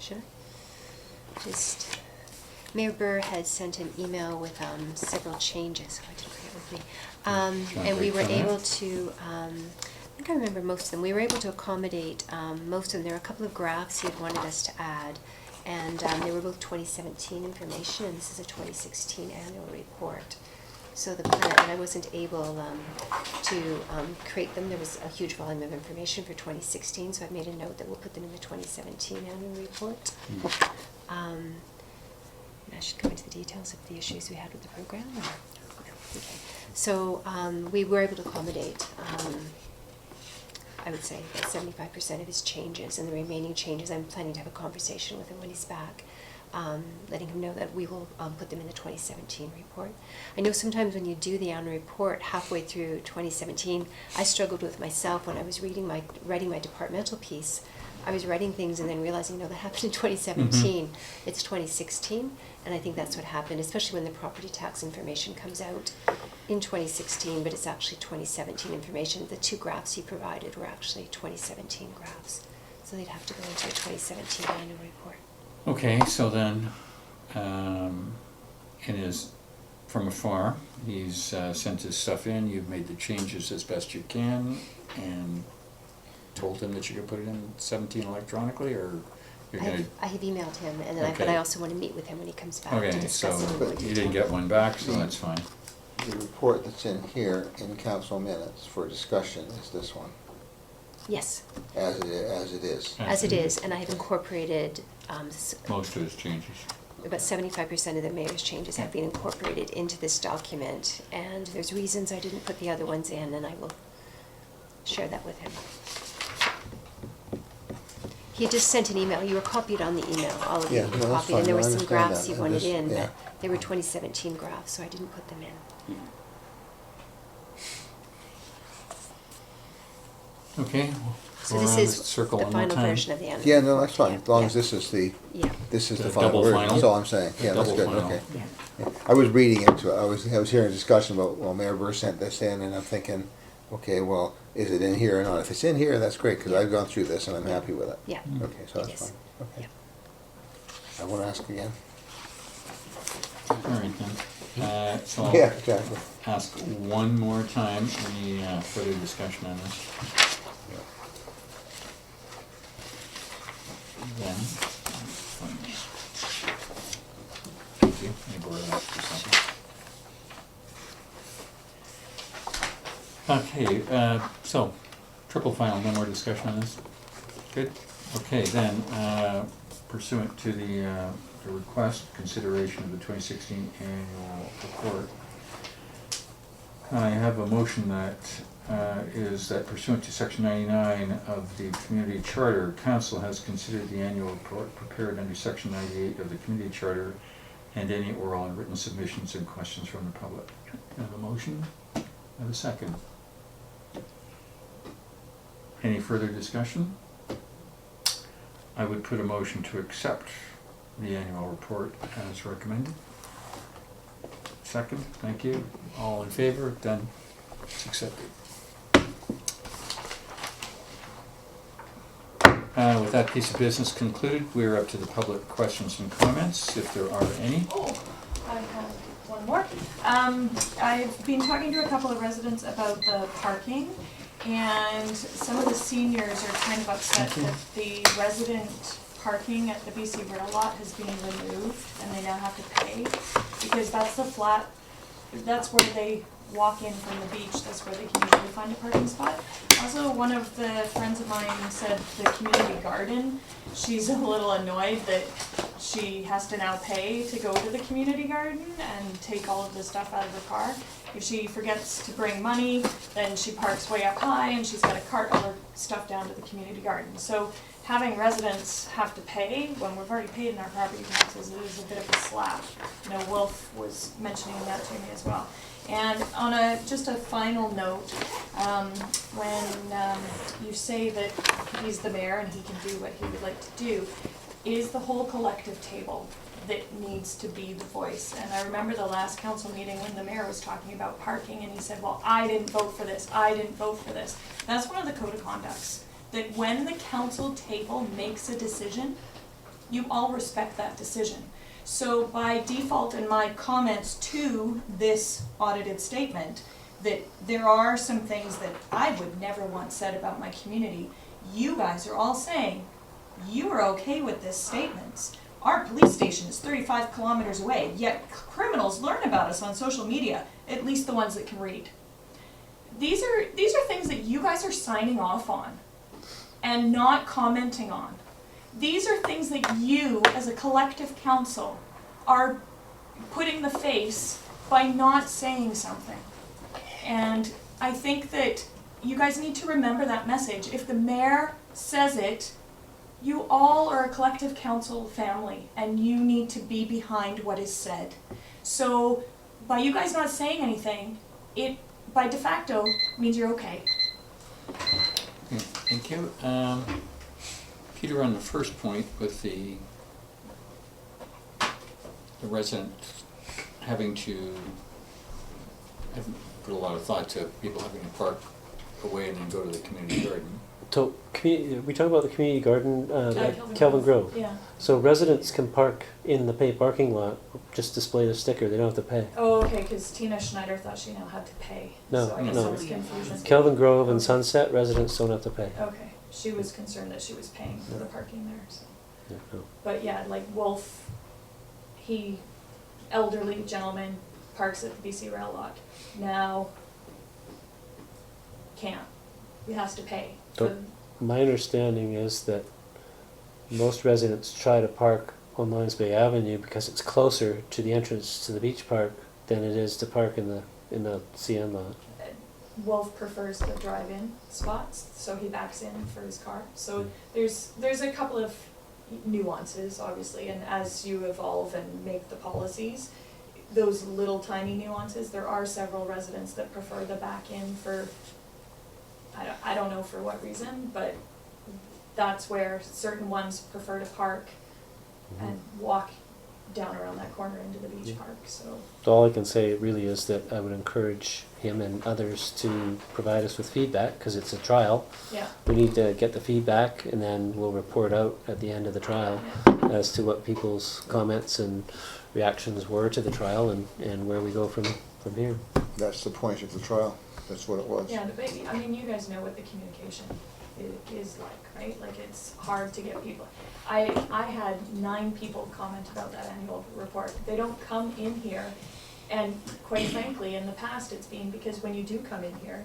should I? Just, Mayor Burr had sent an email with several changes, so I didn't bring it with me. Do you wanna And we break were from that? able to, I think I remember most of them. We were able to accommodate most of them. There were a couple of graphs he had wanted us to add, and they were both 2017 information, and this is a 2016 annual report. So the plan, and I wasn't able to create them. There was a huge volume of information for 2016, so I've made a note that we'll put them in the 2017 annual report. And I should go into the details of the issues we had with the program. Okay. So we were able to accommodate, I would say, about 75% of his changes, and the remaining changes, I'm planning to have a conversation with him when he's back, letting him know that we will put them in the 2017 report. I know sometimes when you do the annual report halfway through 2017, I struggled with myself when I was writing my departmental piece. I was writing things and then realizing, no, that happened in 2017. It's 2016, and I think that's what happened, especially when the property tax information comes out in 2016, but it's actually 2017 information. The 2 graphs he provided were actually 2017 graphs, so they'd have to go into a 2017 annual report. Okay, so then, from afar, he's sent his stuff in, you've made the changes as best you can, and told him that you could put it in 17 electronically, or you're gonna? I have emailed him, and then but Okay. I also want to meet with him when he comes back to Okay, discuss it in more so detail. you didn't get one back, so that's fine. The report that's in here in council minutes for discussion is this one, Yes, as it is. as it is, and I have incorporated Most of his changes. about 75% of the mayor's changes have been incorporated into this document, and there's reasons I didn't put the other ones in, and I will share that with him. He just sent an email. You were copied on the email, all of you Yeah, were no, that's copied, fine. and there No, were I some understand graphs that. he I wanted just- in, yeah. but they were 2017 graphs, so I didn't put them in. Okay, So go this around is the circle the one more final time. version of the annual Yeah, no, report. that's fine, as long Yeah, as this is the, yeah, this is The the final double version, final? that's all I'm saying. Yeah, that's Double good, final. okay. yeah. Yeah. I was reading into it, I was hearing a discussion about, well, Mayor Burr sent this in, and I'm thinking, okay, well, is it in here or not? If it's in here, that's great, because I've gone through this and I'm happy with it. Yeah. Okay, so It that's is. fine, okay. I want to ask again. All right then. So Yeah, I'll exactly. ask one more time, any further discussion on this? Then, thank you, let me borrow that for a second. Okay, so, triple final, no more discussion on this? Good, okay, then, pursuant to the request, consideration of the 2016 annual report, I have a motion that is that pursuant to section 99 of the community charter, council has considered the annual report prepared under section 98 of the community charter and any oral and written submissions and questions from the public. I have a motion, I have a second. Any further discussion? I would put a motion to accept the annual report as recommended. Second, thank you. All in favor? Done. It's accepted. With that piece of business concluded, we're up to the public questions and comments, if there are any. Oh, I have one more. I've been talking to a couple of residents about the parking, and some of the seniors are kind of upset that the resident parking at the BC Rail lot has been removed, and they now have to pay, because that's the flat, that's where they walk in from the beach, that's where they can usually find a parking spot. Also, one of the friends of mine said the community garden, she's a little annoyed that she has to now pay to go to the community garden and take all of the stuff out of her car. If she forgets to bring money, then she parks way up high and she's got to cart all her stuff down to the community garden. So having residents have to pay when we've already paid in our property taxes is a bit of a slap. You know, Wolf was mentioning that to me as well. And on just a final note, when you say that he's the mayor and he can do what he would like to do, it is the whole collective table that needs to be the voice. And I remember the last council meeting when the mayor was talking about parking and he said, well, I didn't vote for this, I didn't vote for this. That's one of the code of conducts, that when the council table makes a decision, you all respect that decision. So by default in my comments to this audited statement, that there are some things that I would never want said about my community, you guys are all saying, you are okay with this statement. Our police station is 35 kilometers away, yet criminals learn about us on social media, at least the ones that can read. These are things that you guys are signing off on and not commenting on. These are things that you, as a collective council, are putting the face by not saying something. And I think that you guys need to remember that message. If the mayor says it, you all are a collective council family, and you need to be behind what is said. So by you guys not saying anything, it, by de facto, means you're okay. Okay, thank you. Peter, on the first point with the resident having to put a lot of thought to people having to park away and then go to the community garden. So, we talk about the community garden at Kelvin Kelvin Grove. Yeah. So residents can park in the paid parking lot, just display the sticker, they don't have to pay. Oh, okay, because Tina Schneider thought she now had to pay. No, So I guess no. there was confusion. Kelvin Grove and Okay. Sunset, residents don't have to pay. Okay, she was concerned that she was paying for the parking there, so. Yeah, no. But yeah, like Wolf, he, elderly gentleman, parks at the BC Rail lot. Now, can't. He has to pay. Don't- My understanding is that most residents try to park on Lions Bay Avenue because it's closer to the entrance to the beach park than it is to park in the CN lot. Wolf prefers the drive-in spots, so he backs in for his car. So there's a couple of nuances, obviously, and as you evolve and make the policies, those little tiny nuances, there are several residents that prefer the back in for, I don't know for what reason, but that's where certain ones prefer to park and walk down around that corner into the beach park, so. All I can say really is that I would encourage him and others to provide us with feedback, because it's a trial. Yeah. We need to get the feedback, and then we'll report out at the end of the trial as to what people's comments and reactions were to the trial, and where we go from here. That's the point of the trial. That's what it was. Yeah, but I mean, you guys know what the communication is like, right? Like, it's hard to get people. I had 9 people comment about that annual report. They don't come in here, and quite frankly, in the past, it's been because when you do come in here,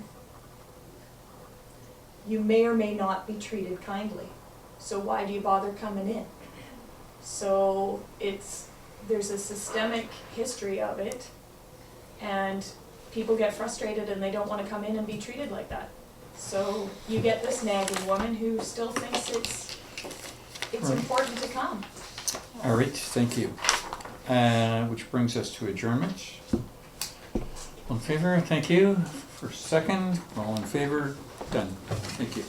you may or may not be treated kindly. So why do you bother coming in? So there's a systemic history of it, and people get frustrated and they don't want to come in and be treated like that. So you get this nagging woman who still thinks it's Right. important to come. All right, thank you. Which brings us to adjournment. All in favor, thank you. For second, all in favor, done. Thank you.